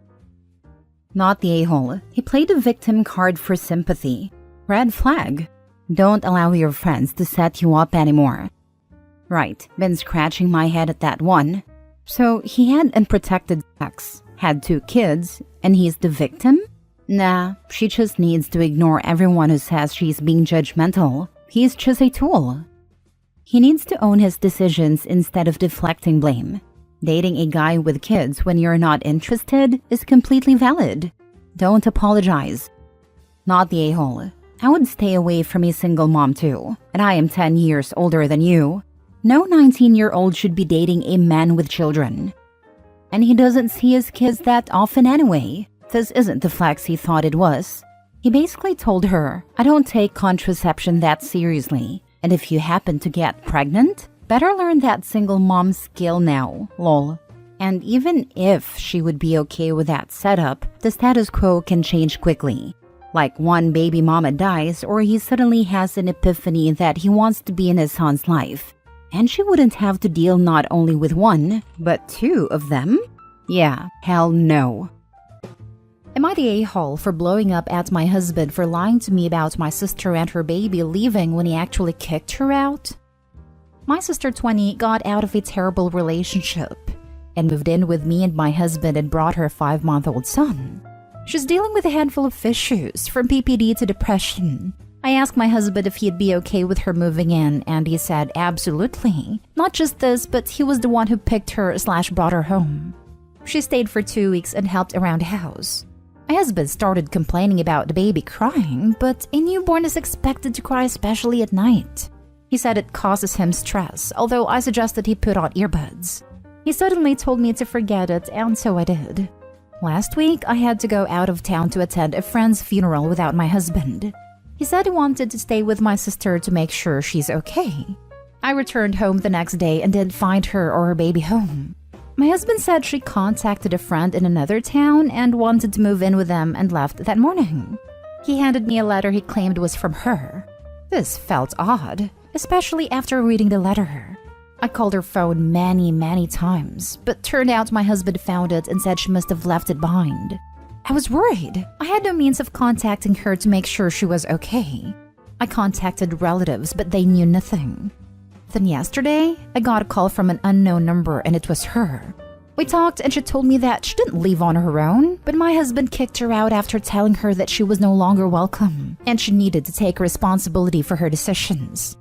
Not the a-hole. He played the victim card for sympathy. Red flag. Don't allow your friends to set you up anymore. Right, been scratching my head at that one. So he had unprotected sex, had 2 kids, and he's the victim? Nah, she just needs to ignore everyone who says she's being judgmental. He's just a tool. He needs to own his decisions instead of deflecting blame. Dating a guy with kids when you're not interested is completely valid. Don't apologize. Not the a-hole. I would stay away from a single mom too, and I am 10 years older than you. No 19-year-old should be dating a man with children. And he doesn't see his kids that often anyway. This isn't the flex he thought it was. He basically told her, I don't take contraception that seriously, and if you happen to get pregnant, better learn that single mom skill now, lol. And even if she would be okay with that setup, the status quo can change quickly. Like one baby mama dies or he suddenly has an epiphany that he wants to be in his son's life. And she wouldn't have to deal not only with 1, but 2 of them? Yeah, hell no. Am I the a-hole for blowing up at my husband for lying to me about my sister and her baby leaving when he actually kicked her out? My sister 20 got out of a terrible relationship and moved in with me and my husband and brought her 5-month-old son. She's dealing with a handful of issues, from PPD to depression. I asked my husband if he'd be okay with her moving in, and he said absolutely. Not just this, but he was the one who picked her/brought her home. She stayed for 2 weeks and helped around the house. My husband started complaining about the baby crying, but a newborn is expected to cry especially at night. He said it causes him stress, although I suggested he put on earbuds. He suddenly told me to forget it, and so I did. Last week, I had to go out of town to attend a friend's funeral without my husband. He said he wanted to stay with my sister to make sure she's okay. I returned home the next day and didn't find her or her baby home. My husband said she contacted a friend in another town and wanted to move in with them and left that morning. He handed me a letter he claimed was from her. This felt odd, especially after reading the letter. I called her phone many times, but turned out my husband found it and said she must have left it behind. I was worried. I had no means of contacting her to make sure she was okay. I contacted relatives, but they knew nothing. Then yesterday, I got a call from an unknown number and it was her. We talked and she told me that she didn't leave on her own, but my husband kicked her out after telling her that she was no longer welcome and she needed to take responsibility for her decisions.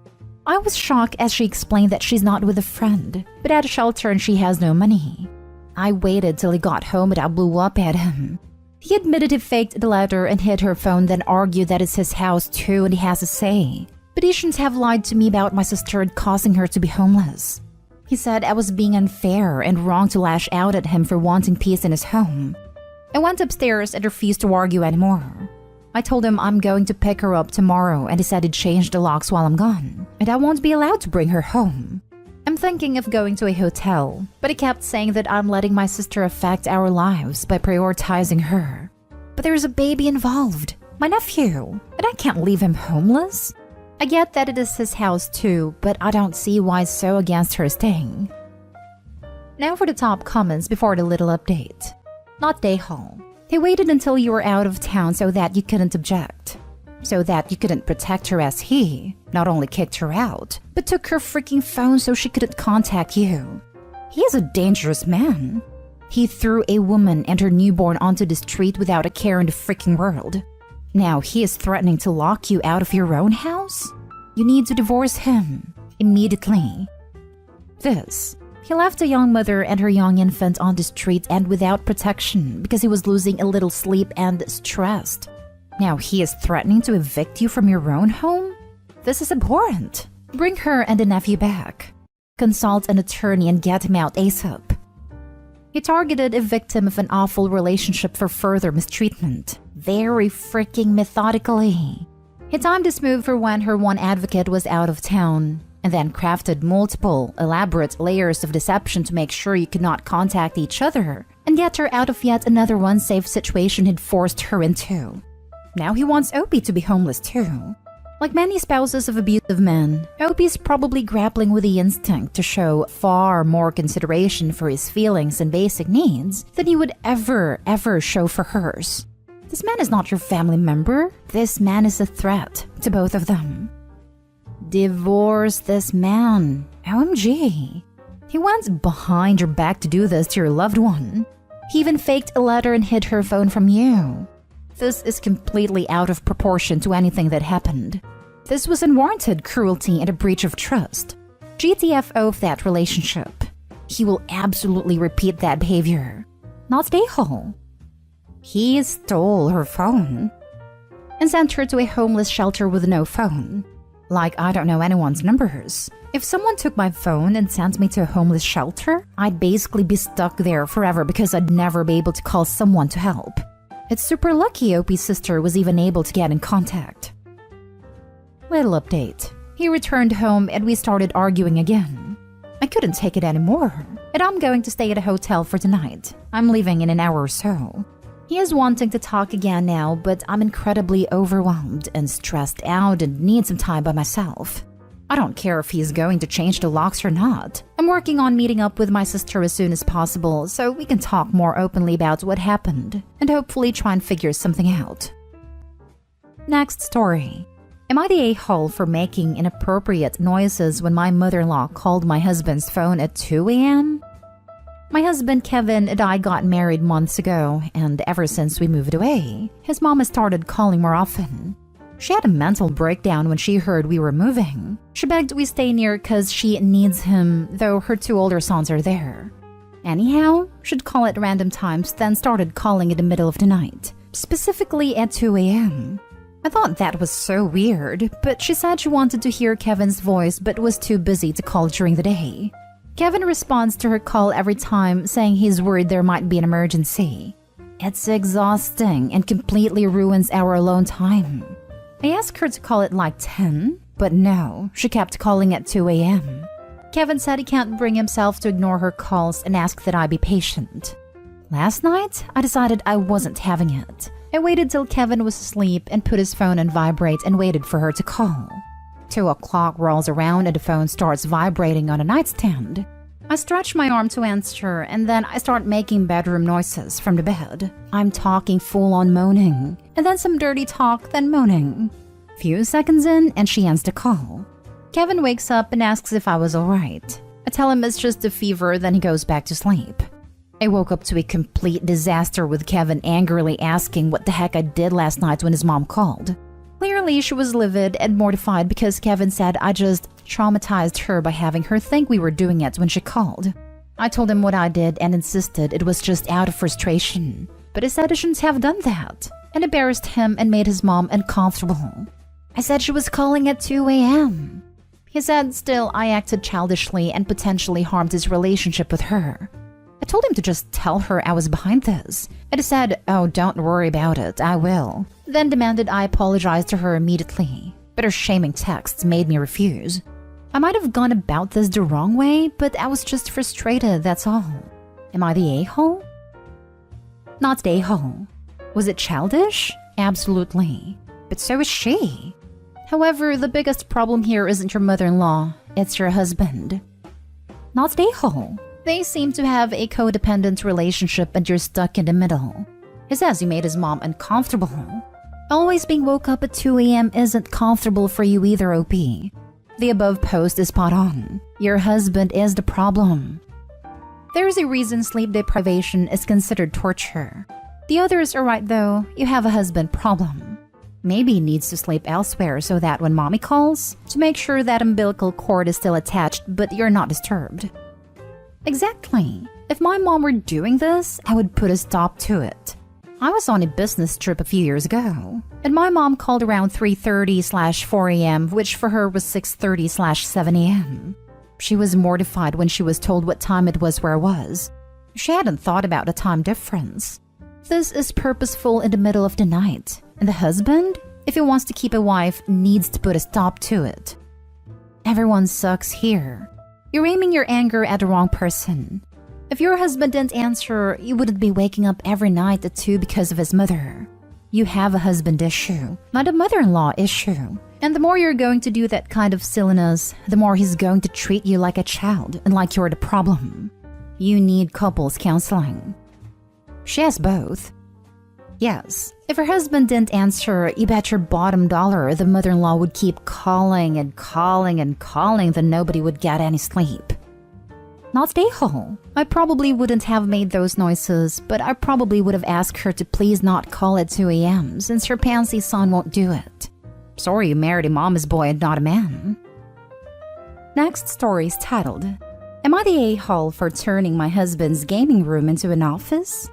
I was shocked as she explained that she's not with a friend, but at a shelter and she has no money. I waited till he got home and I blew up at him. He admitted he faked the letter and hid her phone, then argued that it's his house too and he has a say. But he shouldn't have lied to me about my sister and causing her to be homeless. He said I was being unfair and wrong to lash out at him for wanting peace in his home. I went upstairs and refused to argue anymore. I told him I'm going to pick her up tomorrow and he said he'd change the locks while I'm gone, and I won't be allowed to bring her home. I'm thinking of going to a hotel, but he kept saying that I'm letting my sister affect our lives by prioritizing her. But there's a baby involved, my nephew, and I can't leave him homeless. I get that it is his house too, but I don't see why he's so against her staying. Now for the top comments before the little update. Not day hall. He waited until you were out of town so that you couldn't object. So that you couldn't protect her, as he not only kicked her out, but took her freaking phone so she couldn't contact you. He is a dangerous man. He threw a woman and her newborn onto the street without a care in the freaking world. Now he is threatening to lock you out of your own house? You need to divorce him immediately. He left a young mother and her young infant on the street and without protection because he was losing a little sleep and stressed. Now he is threatening to evict you from your own home? This is abhorrent. Bring her and the nephew back. Consult an attorney and get him out ASAP. He targeted a victim of an awful relationship for further mistreatment, very freaking methodically. He timed his move for when her one advocate was out of town, and then crafted multiple, elaborate layers of deception to make sure you could not contact each other and get her out of yet another unsafe situation he'd forced her into. Now he wants Opie to be homeless too. Like many spouses of abusive men, Opie's probably grappling with the instinct to show far more consideration for his feelings and basic needs than he would ever show for hers. This man is not your family member. This man is a threat to both of them. Divorce this man. OMG. He went behind your back to do this to your loved one. He even faked a letter and hid her phone from you. This is completely out of proportion to anything that happened. This was unwarranted cruelty and a breach of trust. GTFO of that relationship. He will absolutely repeat that behavior. Not a-hole. He stole her phone and sent her to a homeless shelter with no phone. Like I don't know anyone's numbers. If someone took my phone and sent me to a homeless shelter, I'd basically be stuck there forever because I'd never be able to call someone to help. It's super lucky Opie's sister was even able to get in contact. Little update. He returned home and we started arguing again. I couldn't take it anymore, and I'm going to stay at a hotel for tonight. I'm leaving in an hour or so. He is wanting to talk again now, but I'm incredibly overwhelmed and stressed out and need some time by myself. I don't care if he's going to change the locks or not. I'm working on meeting up with my sister as soon as possible so we can talk more openly about what happened and hopefully try and figure something out. Next story. Am I the a-hole for making inappropriate noises when my mother-in-law called my husband's phone at 2 a.m.? My husband Kevin and I got married months ago, and ever since we moved away, his mom has started calling more often. She had a mental breakdown when she heard we were moving. She begged we stay near because she needs him, though her 2 older sons are there. Anyhow, she'd call at random times, then started calling in the middle of the night, specifically at 2 a.m. I thought that was so weird, but she said she wanted to hear Kevin's voice but was too busy to call during the day. Kevin responds to her call every time, saying he's worried there might be an emergency. It's exhausting and completely ruins our alone time. I asked her to call at like 10, but no, she kept calling at 2 a.m. Kevin said he can't bring himself to ignore her calls and asked that I be patient. Last night, I decided I wasn't having it. I waited till Kevin was asleep and put his phone on vibrate and waited for her to call. 2 o'clock rolls around and the phone starts vibrating on a nightstand. I stretch my arm to answer and then I start making bedroom noises from the bed. I'm talking full-on moaning, and then some dirty talk, then moaning. Few seconds in and she ends the call. Kevin wakes up and asks if I was alright. I tell him it's just a fever, then he goes back to sleep. I woke up to a complete disaster with Kevin angrily asking what the heck I did last night when his mom called. Clearly, she was livid and mortified because Kevin said I just traumatized her by having her think we were doing it when she called. I told him what I did and insisted it was just out of frustration. But he said I shouldn't have done that and embarrassed him and made his mom uncomfortable. I said she was calling at 2 a.m. He said still I acted childishly and potentially harmed his relationship with her. I told him to just tell her I was behind this. And he said, oh, don't worry about it, I will. Then demanded I apologize to her immediately. But her shaming texts made me refuse. I might have gone about this the wrong way, but I was just frustrated, that's all. Am I the a-hole? Not the a-hole. Was it childish? Absolutely. But so is she. However, the biggest problem here isn't your mother-in-law, it's your husband. Not the a-hole. They seem to have a codependent relationship and you're stuck in the middle. He says he made his mom uncomfortable. Always being woke up at 2 a.m. isn't comfortable for you either, OP. The above post is spot on. Your husband is the problem. There's a reason sleep deprivation is considered torture. The others are right though, you have a husband problem. Maybe he needs to sleep elsewhere so that when mommy calls, to make sure that umbilical cord is still attached but you're not disturbed. Exactly. If my mom were doing this, I would put a stop to it. I was on a business trip a few years ago, and my mom called around 3:30/4 a.m., which for her was 6:30/7 a.m. She was mortified when she was told what time it was where I was. She hadn't thought about the time difference. This is purposeful in the middle of the night, and the husband, if he wants to keep a wife, needs to put a stop to it. Everyone sucks here. You're aiming your anger at the wrong person. If your husband didn't answer, you wouldn't be waking up every night at 2 because of his mother. You have a husband issue, not a mother-in-law issue. And the more you're going to do that kind of silliness, the more he's going to treat you like a child and like you're the problem. You need couples counseling. She has both. Yes, if her husband didn't answer, you bet your bottom dollar the mother-in-law would keep calling and calling and calling, then nobody would get any sleep. Not the a-hole. I probably wouldn't have made those noises, but I probably would have asked her to please not call at 2 a.m. since her pansy son won't do it. Sorry you married a mama's boy and not a man. Next story is titled, Am I the a-hole for turning my husband's gaming room into an office?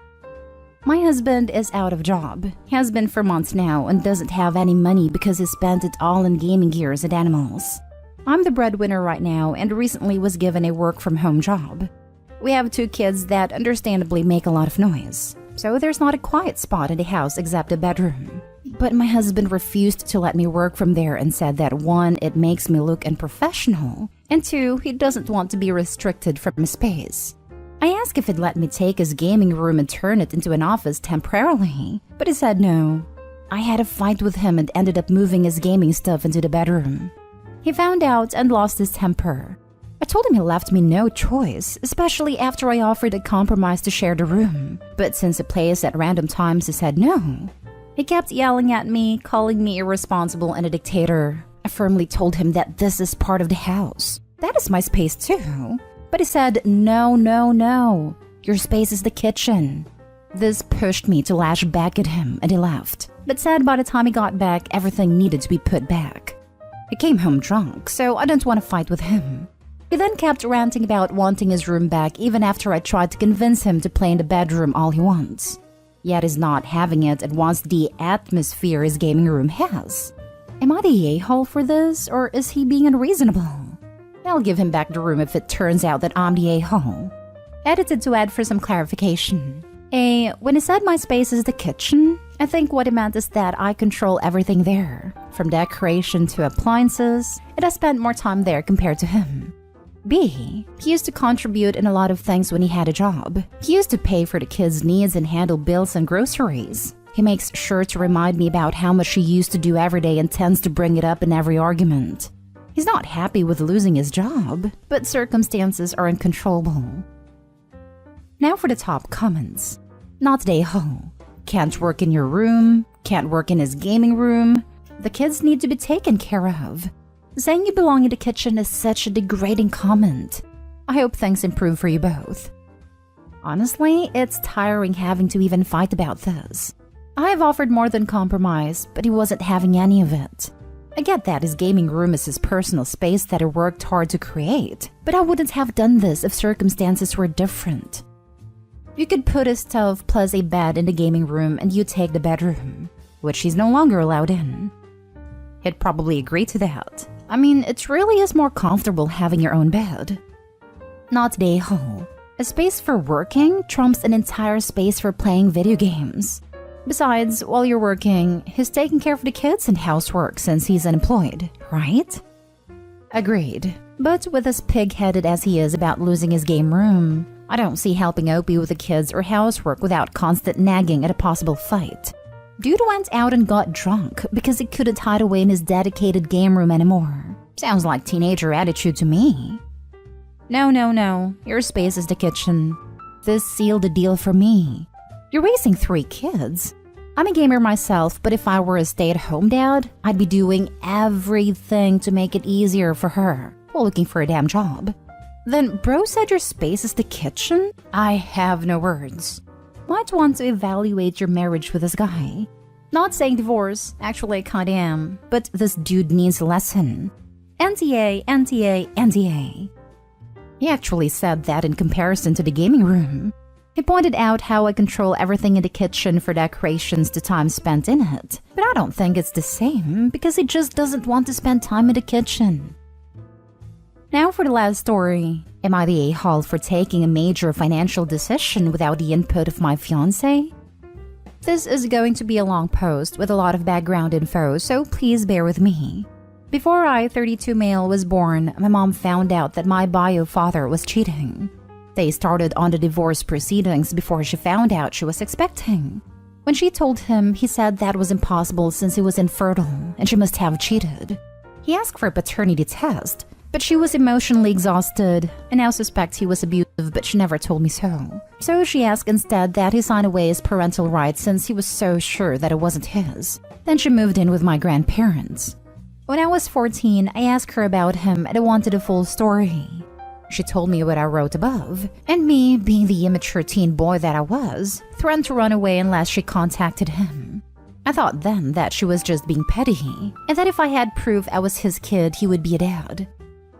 My husband is out of job. He has been for months now and doesn't have any money because he spent it all in gaming gears and animals. I'm the breadwinner right now and recently was given a work-from-home job. We have 2 kids that understandably make a lot of noise, so there's not a quiet spot in the house except a bedroom. But my husband refused to let me work from there and said that 1, it makes me look unprofessional, and 2, he doesn't want to be restricted from space. I asked if he'd let me take his gaming room and turn it into an office temporarily, but he said no. I had a fight with him and ended up moving his gaming stuff into the bedroom. He found out and lost his temper. I told him he left me no choice, especially after I offered a compromise to share the room. But since it plays at random times, he said no. He kept yelling at me, calling me irresponsible and a dictator. I firmly told him that this is part of the house. That is my space too. But he said, no, no, no. Your space is the kitchen. This pushed me to lash back at him and he left. But said by the time he got back, everything needed to be put back. He came home drunk, so I didn't want to fight with him. He then kept ranting about wanting his room back even after I tried to convince him to play in the bedroom all he wants. Yet he's not having it and wants the atmosphere his gaming room has. Am I the a-hole for this, or is he being unreasonable? I'll give him back the room if it turns out that I'm the a-hole. Edited to add for some clarification. When he said my space is the kitchen, I think what he meant is that I control everything there. From decoration to appliances, and I spent more time there compared to him. B. He used to contribute in a lot of things when he had a job. He used to pay for the kids' needs and handle bills and groceries. He makes sure to remind me about how much he used to do every day and tends to bring it up in every argument. He's not happy with losing his job, but circumstances are uncontrollable. Now for the top comments. Not the a-hole. Can't work in your room, can't work in his gaming room. The kids need to be taken care of. Saying you belong in the kitchen is such a degrading comment. I hope things improve for you both. Honestly, it's tiring having to even fight about this. I have offered more than compromise, but he wasn't having any of it. I get that his gaming room is his personal space that he worked hard to create, but I wouldn't have done this if circumstances were different. You could put his stuff plus a bed in the gaming room and you take the bedroom, which he's no longer allowed in. He'd probably agree to that. I mean, it really is more comfortable having your own bed. Not the a-hole. A space for working trumps an entire space for playing video games. Besides, while you're working, he's taking care of the kids and housework since he's unemployed, right? Agreed. But with as pig-headed as he is about losing his game room, I don't see helping Opie with the kids or housework without constant nagging at a possible fight. Dude went out and got drunk because he couldn't hide away in his dedicated game room anymore. Sounds like teenager attitude to me. No, no, no. Your space is the kitchen. This sealed the deal for me. You're raising 3 kids. I'm a gamer myself, but if I were a stay-at-home dad, I'd be doing everything to make it easier for her while looking for a damn job. Then bro said your space is the kitchen? I have no words. Might want to evaluate your marriage with this guy. Not saying divorce, actually I kinda am, but this dude needs a lesson. NTA, NTA, NTA. He actually said that in comparison to the gaming room. He pointed out how I control everything in the kitchen for decorations to time spent in it. But I don't think it's the same because he just doesn't want to spend time in the kitchen. Now for the last story. Am I the a-hole for taking a major financial decision without the input of my fiancé? This is going to be a long post with a lot of background info, so please bear with me. Before I, 32 male, was born, my mom found out that my bio father was cheating. They started on the divorce proceedings before she found out she was expecting. When she told him, he said that was impossible since he was infertile and she must have cheated. He asked for a paternity test, but she was emotionally exhausted. I now suspect he was abusive, but she never told me so. So she asked instead that he sign away his parental rights since he was so sure that it wasn't his. Then she moved in with my grandparents. When I was 14, I asked her about him and I wanted a full story. She told me what I wrote above, and me, being the immature teen boy that I was, threatened to run away unless she contacted him. I thought then that she was just being petty, and that if I had proof I was his kid, he would be a dad.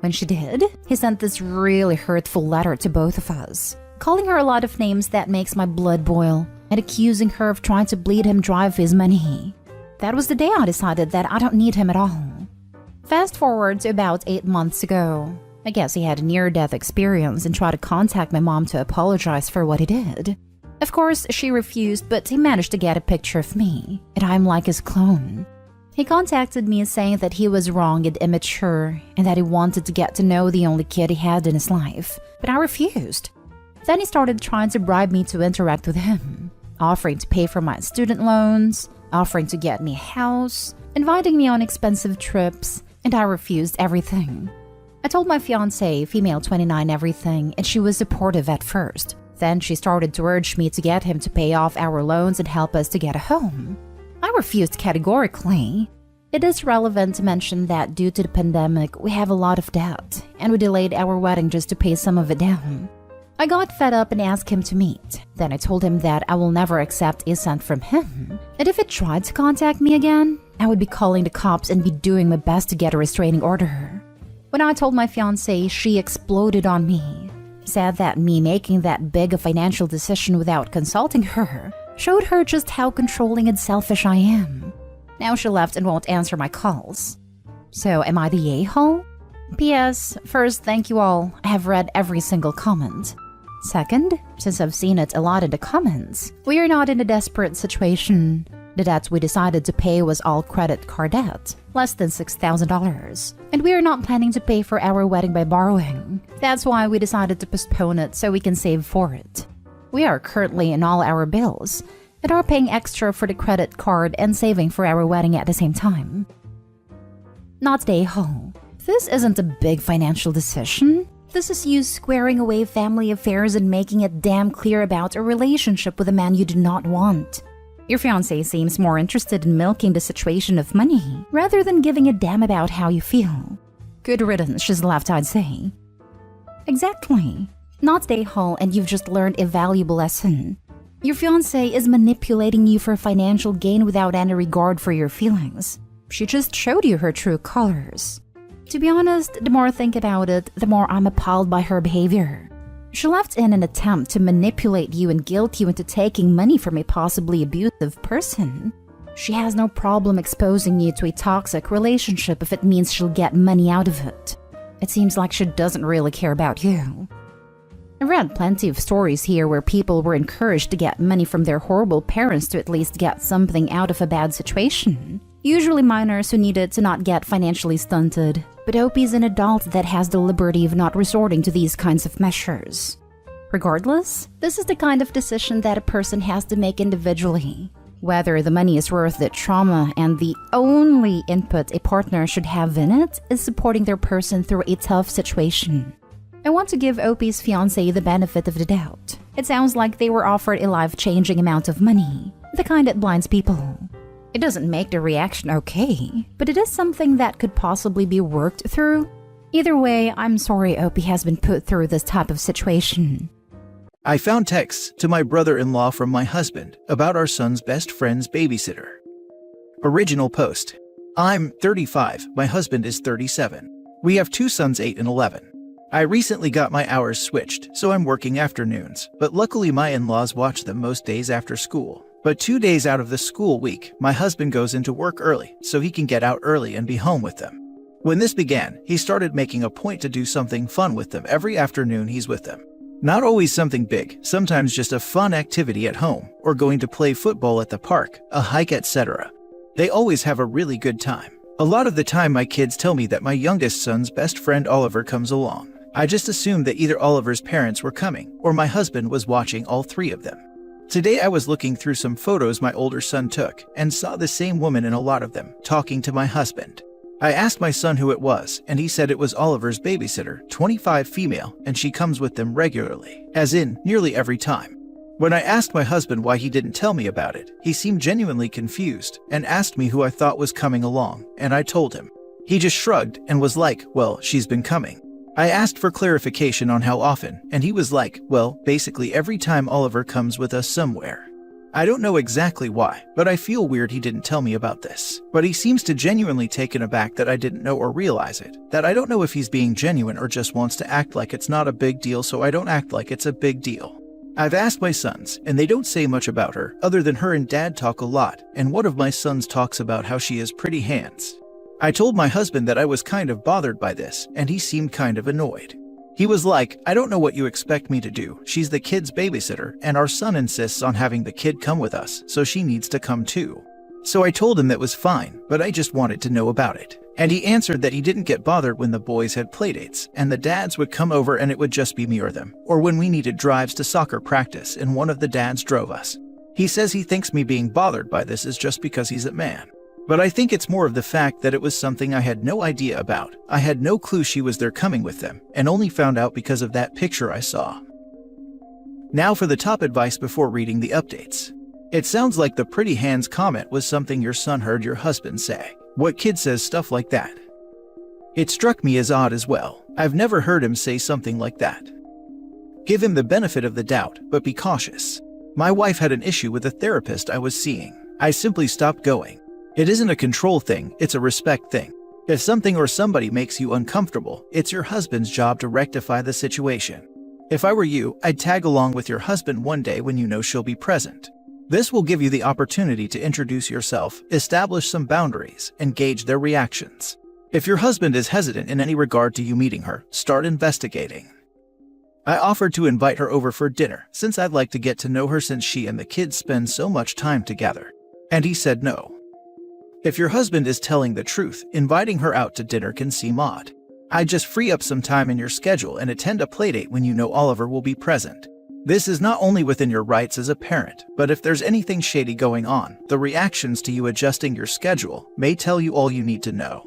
When she did, he sent this really hurtful letter to both of us, calling her a lot of names that makes my blood boil, and accusing her of trying to bleed him dry of his money. That was the day I decided that I don't need him at all. Fast forward to about 8 months ago. I guess he had a near-death experience and tried to contact my mom to apologize for what he did. Of course, she refused, but he managed to get a picture of me, and I'm like his clone. He contacted me saying that he was wrong and immature, and that he wanted to get to know the only kid he had in his life, but I refused. Then he started trying to bribe me to interact with him, offering to pay for my student loans, offering to get me a house, inviting me on expensive trips, and I refused everything. I told my fiancé, female 29, everything, and she was supportive at first. Then she started to urge me to get him to pay off our loans and help us to get a home. I refused categorically. It is relevant to mention that due to the pandemic, we have a lot of debt, and we delayed our wedding just to pay some of it down. I got fed up and asked him to meet. Then I told him that I will never accept a cent from him, and if he tried to contact me again, I would be calling the cops and be doing my best to get a restraining order. When I told my fiancée, she exploded on me, said that me making that big a financial decision without consulting her showed her just how controlling and selfish I am. Now she left and won't answer my calls. So am I the a-hole? P.S. First, thank you all. I have read every single comment. Second, since I've seen it a lot in the comments, we are not in a desperate situation. The debt we decided to pay was all credit card debt, less than $6,000, and we are not planning to pay for our wedding by borrowing. That's why we decided to postpone it so we can save for it. We are currently in all our bills, and are paying extra for the credit card and saving for our wedding at the same time. Not the a-hole. This isn't a big financial decision. This is you squaring away family affairs and making it damn clear about a relationship with a man you do not want. Your fiancé seems more interested in milking the situation of money rather than giving a damn about how you feel. Good riddance, she's left, I'd say. Exactly. Not the a-hole, and you've just learned a valuable lesson. Your fiancé is manipulating you for financial gain without any regard for your feelings. She just showed you her true colors. To be honest, the more I think about it, the more I'm appalled by her behavior. She left in an attempt to manipulate you and guilt you into taking money from a possibly abusive person. She has no problem exposing you to a toxic relationship if it means she'll get money out of it. It seems like she doesn't really care about you. I've read plenty of stories here where people were encouraged to get money from their horrible parents to at least get something out of a bad situation. Usually minors who needed to not get financially stunted, but Opie's an adult that has the liberty of not resorting to these kinds of measures. Regardless, this is the kind of decision that a person has to make individually. Whether the money is worth the trauma, and the only input a partner should have in it is supporting their person through a tough situation. I want to give Opie's fiancé the benefit of the doubt. It sounds like they were offered a life-changing amount of money, the kind that blinds people. It doesn't make the reaction okay, but it is something that could possibly be worked through. Either way, I'm sorry Opie has been put through this type of situation. I found texts to my brother-in-law from my husband about our son's best friend's babysitter. Original post. I'm 35, my husband is 37. We have two sons 8 and 11. I recently got my hours switched, so I'm working afternoons, but luckily my in-laws watch them most days after school. But 2 days out of the school week, my husband goes into work early, so he can get out early and be home with them. When this began, he started making a point to do something fun with them every afternoon he's with them. Not always something big, sometimes just a fun activity at home, or going to play football at the park, a hike, etc. They always have a really good time. A lot of the time my kids tell me that my youngest son's best friend Oliver comes along. I just assumed that either Oliver's parents were coming, or my husband was watching all 3 of them. Today I was looking through some photos my older son took, and saw the same woman in a lot of them, talking to my husband. I asked my son who it was, and he said it was Oliver's babysitter, 25 female, and she comes with them regularly, as in, nearly every time. When I asked my husband why he didn't tell me about it, he seemed genuinely confused, and asked me who I thought was coming along, and I told him. He just shrugged, and was like, well, she's been coming. I asked for clarification on how often, and he was like, well, basically every time Oliver comes with us somewhere. I don't know exactly why, but I feel weird he didn't tell me about this. But he seems to genuinely taken aback that I didn't know or realize it, that I don't know if he's being genuine or just wants to act like it's not a big deal so I don't act like it's a big deal. I've asked my sons, and they don't say much about her, other than her and dad talk a lot, and one of my sons talks about how she has pretty hands. I told my husband that I was kind of bothered by this, and he seemed kind of annoyed. He was like, I don't know what you expect me to do. She's the kid's babysitter, and our son insists on having the kid come with us, so she needs to come too. So I told him that was fine, but I just wanted to know about it. And he answered that he didn't get bothered when the boys had playdates, and the dads would come over and it would just be me or them, or when we needed drives to soccer practice and one of the dads drove us. He says he thinks me being bothered by this is just because he's a man. But I think it's more of the fact that it was something I had no idea about. I had no clue she was there coming with them, and only found out because of that picture I saw. Now for the top advice before reading the updates. It sounds like the pretty hands comment was something your son heard your husband say. What kid says stuff like that? It struck me as odd as well. I've never heard him say something like that. Give him the benefit of the doubt, but be cautious. My wife had an issue with a therapist I was seeing. I simply stopped going. It isn't a control thing, it's a respect thing. If something or somebody makes you uncomfortable, it's your husband's job to rectify the situation. If I were you, I'd tag along with your husband one day when you know she'll be present. This will give you the opportunity to introduce yourself, establish some boundaries, and gauge their reactions. If your husband is hesitant in any regard to you meeting her, start investigating. I offered to invite her over for dinner, since I'd like to get to know her since she and the kids spend so much time together. And he said no. If your husband is telling the truth, inviting her out to dinner can seem odd. I'd just free up some time in your schedule and attend a playdate when you know Oliver will be present. This is not only within your rights as a parent, but if there's anything shady going on, the reactions to you adjusting your schedule may tell you all you need to know.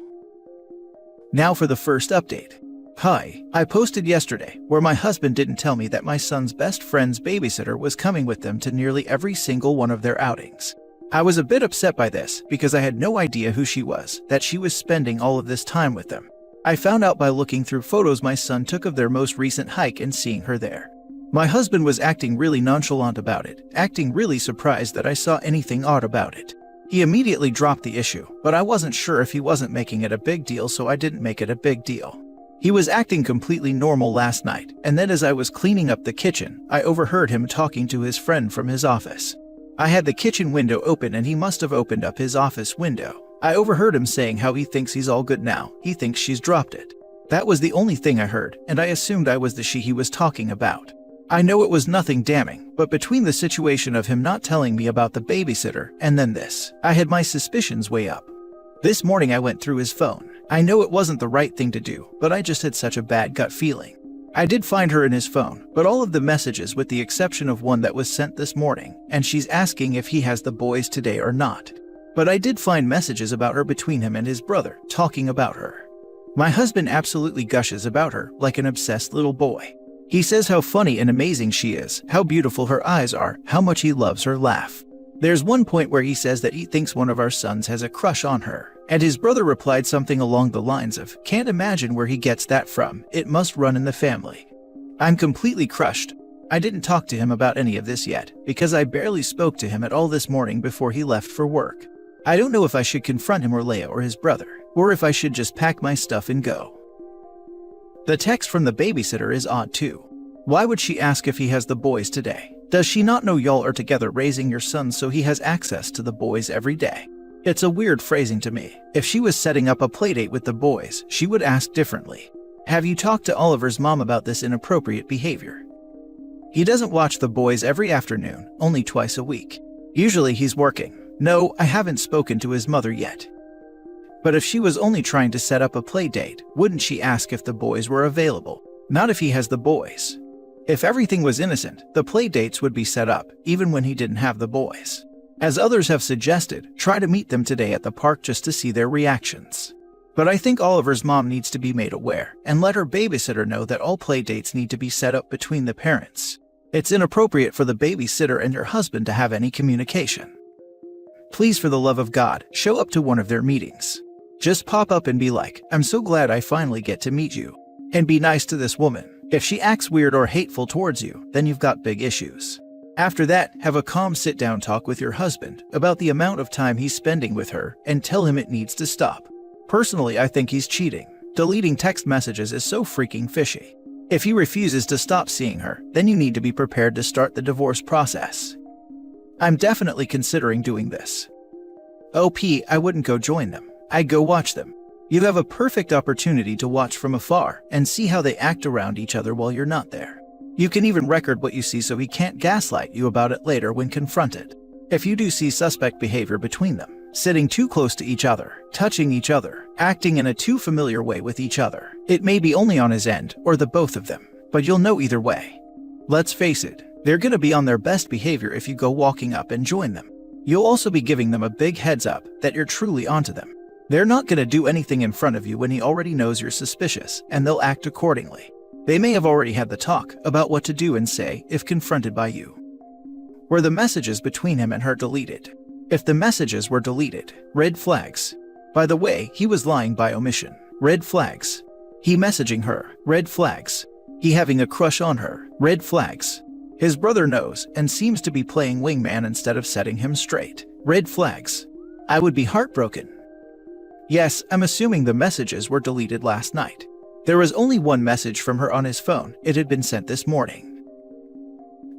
Now for the first update. Hi, I posted yesterday where my husband didn't tell me that my son's best friend's babysitter was coming with them to nearly every single one of their outings. I was a bit upset by this because I had no idea who she was, that she was spending all of this time with them. I found out by looking through photos my son took of their most recent hike and seeing her there. My husband was acting really nonchalant about it, acting really surprised that I saw anything odd about it. He immediately dropped the issue, but I wasn't sure if he wasn't making it a big deal, so I didn't make it a big deal. He was acting completely normal last night, and then as I was cleaning up the kitchen, I overheard him talking to his friend from his office. I had the kitchen window open and he must have opened up his office window. I overheard him saying how he thinks he's all good now, he thinks she's dropped it. That was the only thing I heard, and I assumed I was the she he was talking about. I know it was nothing damning, but between the situation of him not telling me about the babysitter and then this, I had my suspicions way up. This morning I went through his phone. I know it wasn't the right thing to do, but I just had such a bad gut feeling. I did find her in his phone, but all of the messages with the exception of one that was sent this morning, and she's asking if he has the boys today or not. But I did find messages about her between him and his brother, talking about her. My husband absolutely gushes about her, like an obsessed little boy. He says how funny and amazing she is, how beautiful her eyes are, how much he loves her laugh. There's one point where he says that he thinks one of our sons has a crush on her, and his brother replied something along the lines of, "Can't imagine where he gets that from, it must run in the family." I'm completely crushed. I didn't talk to him about any of this yet, because I barely spoke to him at all this morning before he left for work. I don't know if I should confront him or Leia or his brother, or if I should just pack my stuff and go. The text from the babysitter is odd too. Why would she ask if he has the boys today? Does she not know y'all are together raising your son so he has access to the boys every day? It's a weird phrasing to me. If she was setting up a playdate with the boys, she would ask differently. Have you talked to Oliver's mom about this inappropriate behavior? He doesn't watch the boys every afternoon, only twice a week. Usually he's working. No, I haven't spoken to his mother yet. But if she was only trying to set up a play date, wouldn't she ask if the boys were available? Not if he has the boys. If everything was innocent, the play dates would be set up, even when he didn't have the boys. As others have suggested, try to meet them today at the park just to see their reactions. But I think Oliver's mom needs to be made aware, and let her babysitter know that all play dates need to be set up between the parents. It's inappropriate for the babysitter and your husband to have any communication. Please, for the love of God, show up to one of their meetings. Just pop up and be like, I'm so glad I finally get to meet you. And be nice to this woman. If she acts weird or hateful towards you, then you've got big issues. After that, have a calm sit-down talk with your husband about the amount of time he's spending with her and tell him it needs to stop. Personally, I think he's cheating. Deleting text messages is so freaking fishy. If he refuses to stop seeing her, then you need to be prepared to start the divorce process. I'm definitely considering doing this. OP, I wouldn't go join them. I'd go watch them. You have a perfect opportunity to watch from afar and see how they act around each other while you're not there. You can even record what you see so he can't gaslight you about it later when confronted. If you do see suspect behavior between them, sitting too close to each other, touching each other, acting in a too familiar way with each other, it may be only on his end or the both of them, but you'll know either way. Let's face it, they're gonna be on their best behavior if you go walking up and join them. You'll also be giving them a big heads up that you're truly onto them. They're not gonna do anything in front of you when he already knows you're suspicious, and they'll act accordingly. They may have already had the talk about what to do and say if confronted by you. Were the messages between him and her deleted? If the messages were deleted, red flags. By the way, he was lying by omission. Red flags. He messaging her. Red flags. He having a crush on her. Red flags. His brother knows and seems to be playing wingman instead of setting him straight. Red flags. I would be heartbroken. Yes, I'm assuming the messages were deleted last night. There was only one message from her on his phone. It had been sent this morning.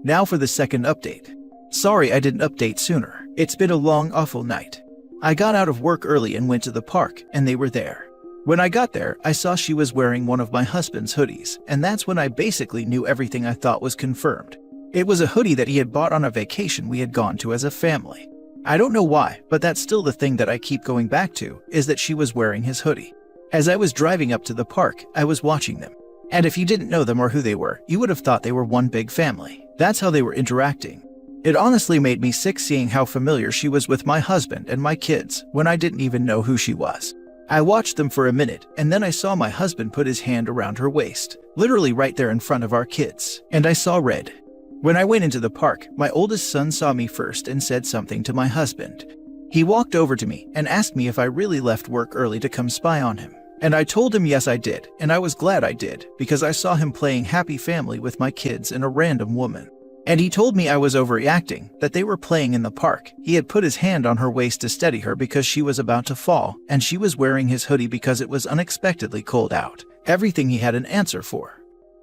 Now for the second update. Sorry I didn't update sooner. It's been a long, awful night. I got out of work early and went to the park, and they were there. When I got there, I saw she was wearing one of my husband's hoodies, and that's when I basically knew everything I thought was confirmed. It was a hoodie that he had bought on a vacation we had gone to as a family. I don't know why, but that's still the thing that I keep going back to, is that she was wearing his hoodie. As I was driving up to the park, I was watching them. And if you didn't know them or who they were, you would have thought they were one big family. That's how they were interacting. It honestly made me sick seeing how familiar she was with my husband and my kids when I didn't even know who she was. I watched them for a minute, and then I saw my husband put his hand around her waist, literally right there in front of our kids, and I saw red. When I went into the park, my oldest son saw me first and said something to my husband. He walked over to me and asked me if I really left work early to come spy on him. And I told him yes I did, and I was glad I did, because I saw him playing happy family with my kids and a random woman. And he told me I was overreacting, that they were playing in the park. He had put his hand on her waist to steady her because she was about to fall, and she was wearing his hoodie because it was unexpectedly cold out. Everything he had an answer for.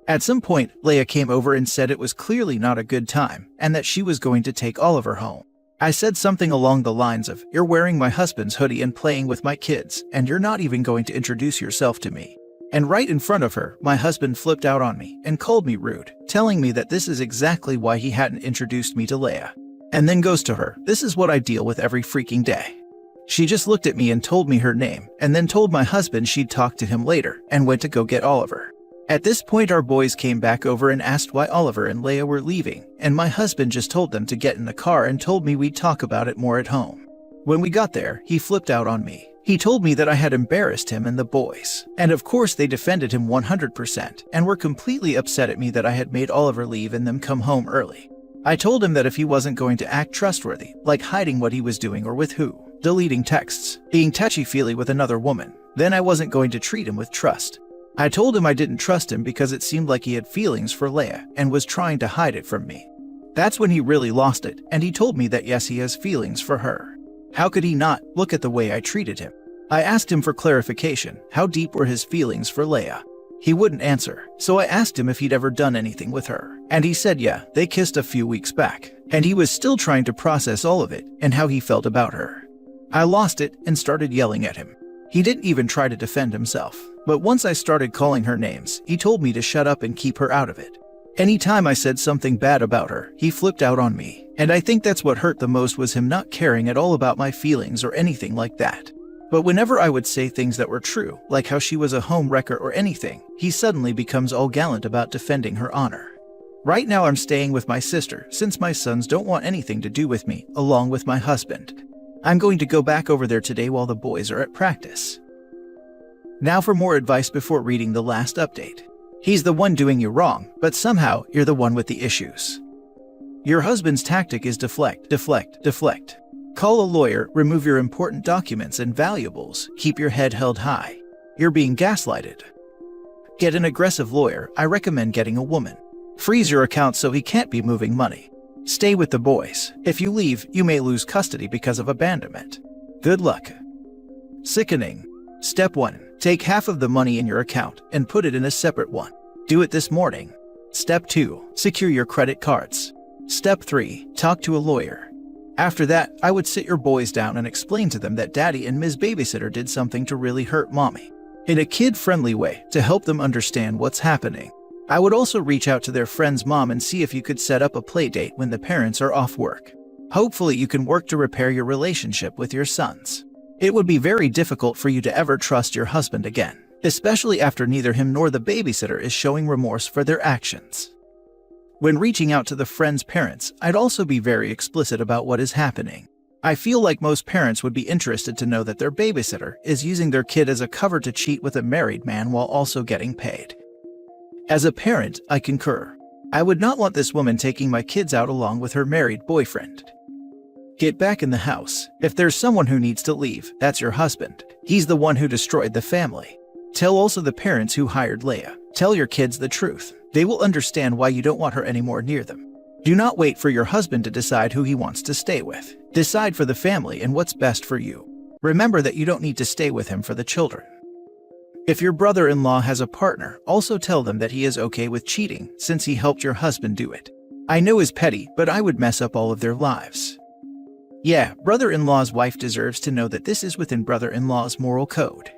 At some point, Leia came over and said it was clearly not a good time, and that she was going to take Oliver home. I said something along the lines of, "You're wearing my husband's hoodie and playing with my kids, and you're not even going to introduce yourself to me." And right in front of her, my husband flipped out on me and called me rude, telling me that this is exactly why he hadn't introduced me to Leia. And then goes to her, "This is what I deal with every freaking day." She just looked at me and told me her name, and then told my husband she'd talk to him later, and went to go get Oliver. At this point, our boys came back over and asked why Oliver and Leia were leaving, and my husband just told them to get in the car and told me we'd talk about it more at home. When we got there, he flipped out on me. He told me that I had embarrassed him and the boys, and of course they defended him 100% and were completely upset at me that I had made Oliver leave and them come home early. I told him that if he wasn't going to act trustworthy, like hiding what he was doing or with who, deleting texts, being touchy-feely with another woman, then I wasn't going to treat him with trust. I told him I didn't trust him because it seemed like he had feelings for Leia and was trying to hide it from me. That's when he really lost it, and he told me that yes, he has feelings for her. How could he not? Look at the way I treated him. I asked him for clarification. How deep were his feelings for Leia? He wouldn't answer, so I asked him if he'd ever done anything with her, and he said yeah, they kissed a few weeks back, and he was still trying to process all of it and how he felt about her. I lost it and started yelling at him. He didn't even try to defend himself, but once I started calling her names, he told me to shut up and keep her out of it. Anytime I said something bad about her, he flipped out on me, and I think that's what hurt the most was him not caring at all about my feelings or anything like that. But whenever I would say things that were true, like how she was a home wrecker or anything, he suddenly becomes all gallant about defending her honor. Right now I'm staying with my sister since my sons don't want anything to do with me, along with my husband. I'm going to go back over there today while the boys are at practice. Now for more advice before reading the last update. He's the one doing you wrong, but somehow you're the one with the issues. Your husband's tactic is deflect, deflect, deflect. Call a lawyer, remove your important documents and valuables, keep your head held high. You're being gaslighted. Get an aggressive lawyer. I recommend getting a woman. Freeze your account so he can't be moving money. Stay with the boys. If you leave, you may lose custody because of abandonment. Good luck. Sickening. Step 1. Take half of the money in your account and put it in a separate one. Do it this morning. Step 2. Secure your credit cards. Step 3. Talk to a lawyer. After that, I would sit your boys down and explain to them that Daddy and Ms. Babysitter did something to really hurt Mommy, in a kid-friendly way to help them understand what's happening. I would also reach out to their friend's mom and see if you could set up a play date when the parents are off work. Hopefully you can work to repair your relationship with your sons. It would be very difficult for you to ever trust your husband again, especially after neither him nor the babysitter is showing remorse for their actions. When reaching out to the friend's parents, I'd also be very explicit about what is happening. I feel like most parents would be interested to know that their babysitter is using their kid as a cover to cheat with a married man while also getting paid. As a parent, I concur. I would not want this woman taking my kids out along with her married boyfriend. Get back in the house. If there's someone who needs to leave, that's your husband. He's the one who destroyed the family. Tell also the parents who hired Leia. Tell your kids the truth. They will understand why you don't want her anymore near them. Do not wait for your husband to decide who he wants to stay with. Decide for the family and what's best for you. Remember that you don't need to stay with him for the children. If your brother-in-law has a partner, also tell them that he is okay with cheating since he helped your husband do it. I know it's petty, but I would mess up all of their lives. Yeah, brother-in-law's wife deserves to know that this is within brother-in-law's moral code.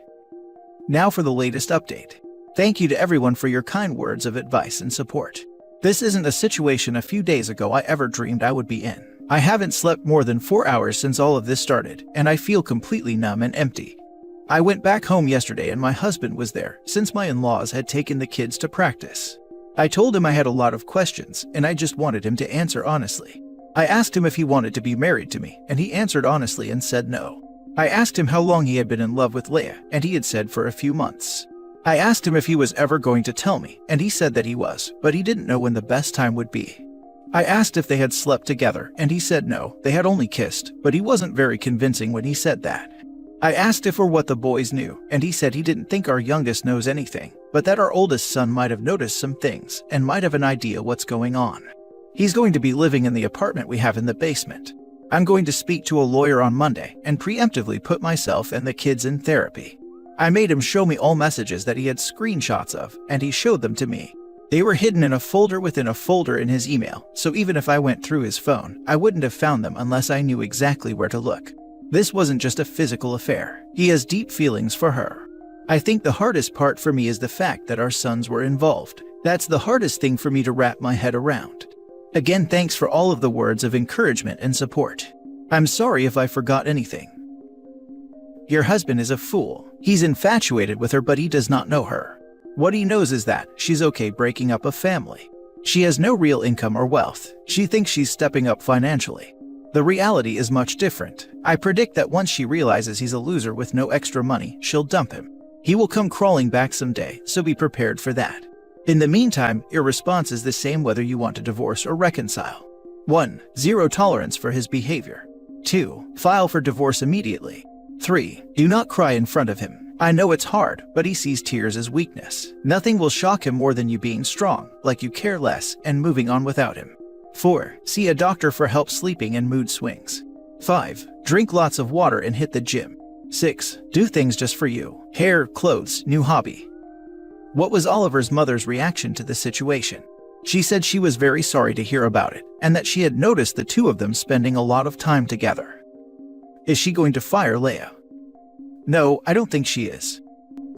Now for the latest update. Thank you to everyone for your kind words of advice and support. This isn't a situation a few days ago I ever dreamed I would be in. I haven't slept more than 4 hours since all of this started, and I feel completely numb and empty. I went back home yesterday and my husband was there, since my in-laws had taken the kids to practice. I told him I had a lot of questions, and I just wanted him to answer honestly. I asked him if he wanted to be married to me, and he answered honestly and said no. I asked him how long he had been in love with Leia, and he had said for a few months. I asked him if he was ever going to tell me, and he said that he was, but he didn't know when the best time would be. I asked if they had slept together, and he said no, they had only kissed, but he wasn't very convincing when he said that. I asked if or what the boys knew, and he said he didn't think our youngest knows anything, but that our oldest son might have noticed some things and might have an idea what's going on. He's going to be living in the apartment we have in the basement. I'm going to speak to a lawyer on Monday and preemptively put myself and the kids in therapy. I made him show me all messages that he had screenshots of, and he showed them to me. They were hidden in a folder within a folder in his email, so even if I went through his phone, I wouldn't have found them unless I knew exactly where to look. This wasn't just a physical affair. He has deep feelings for her. I think the hardest part for me is the fact that our sons were involved. That's the hardest thing for me to wrap my head around. Again, thanks for all of the words of encouragement and support. I'm sorry if I forgot anything. Your husband is a fool. He's infatuated with her, but he does not know her. What he knows is that she's okay breaking up a family. She has no real income or wealth. She thinks she's stepping up financially. The reality is much different. I predict that once she realizes he's a loser with no extra money, she'll dump him. He will come crawling back someday, so be prepared for that. In the meantime, your response is the same whether you want to divorce or reconcile. 1. Zero tolerance for his behavior. 2. File for divorce immediately. 3. Do not cry in front of him. I know it's hard, but he sees tears as weakness. Nothing will shock him more than you being strong, like you care less, and moving on without him. 4. See a doctor for help sleeping and mood swings. 5. Drink lots of water and hit the gym. 6. Do things just for you. Hair, clothes, new hobby. What was Oliver's mother's reaction to the situation? She said she was very sorry to hear about it, and that she had noticed the two of them spending a lot of time together. Is she going to fire Leia? No, I don't think she is.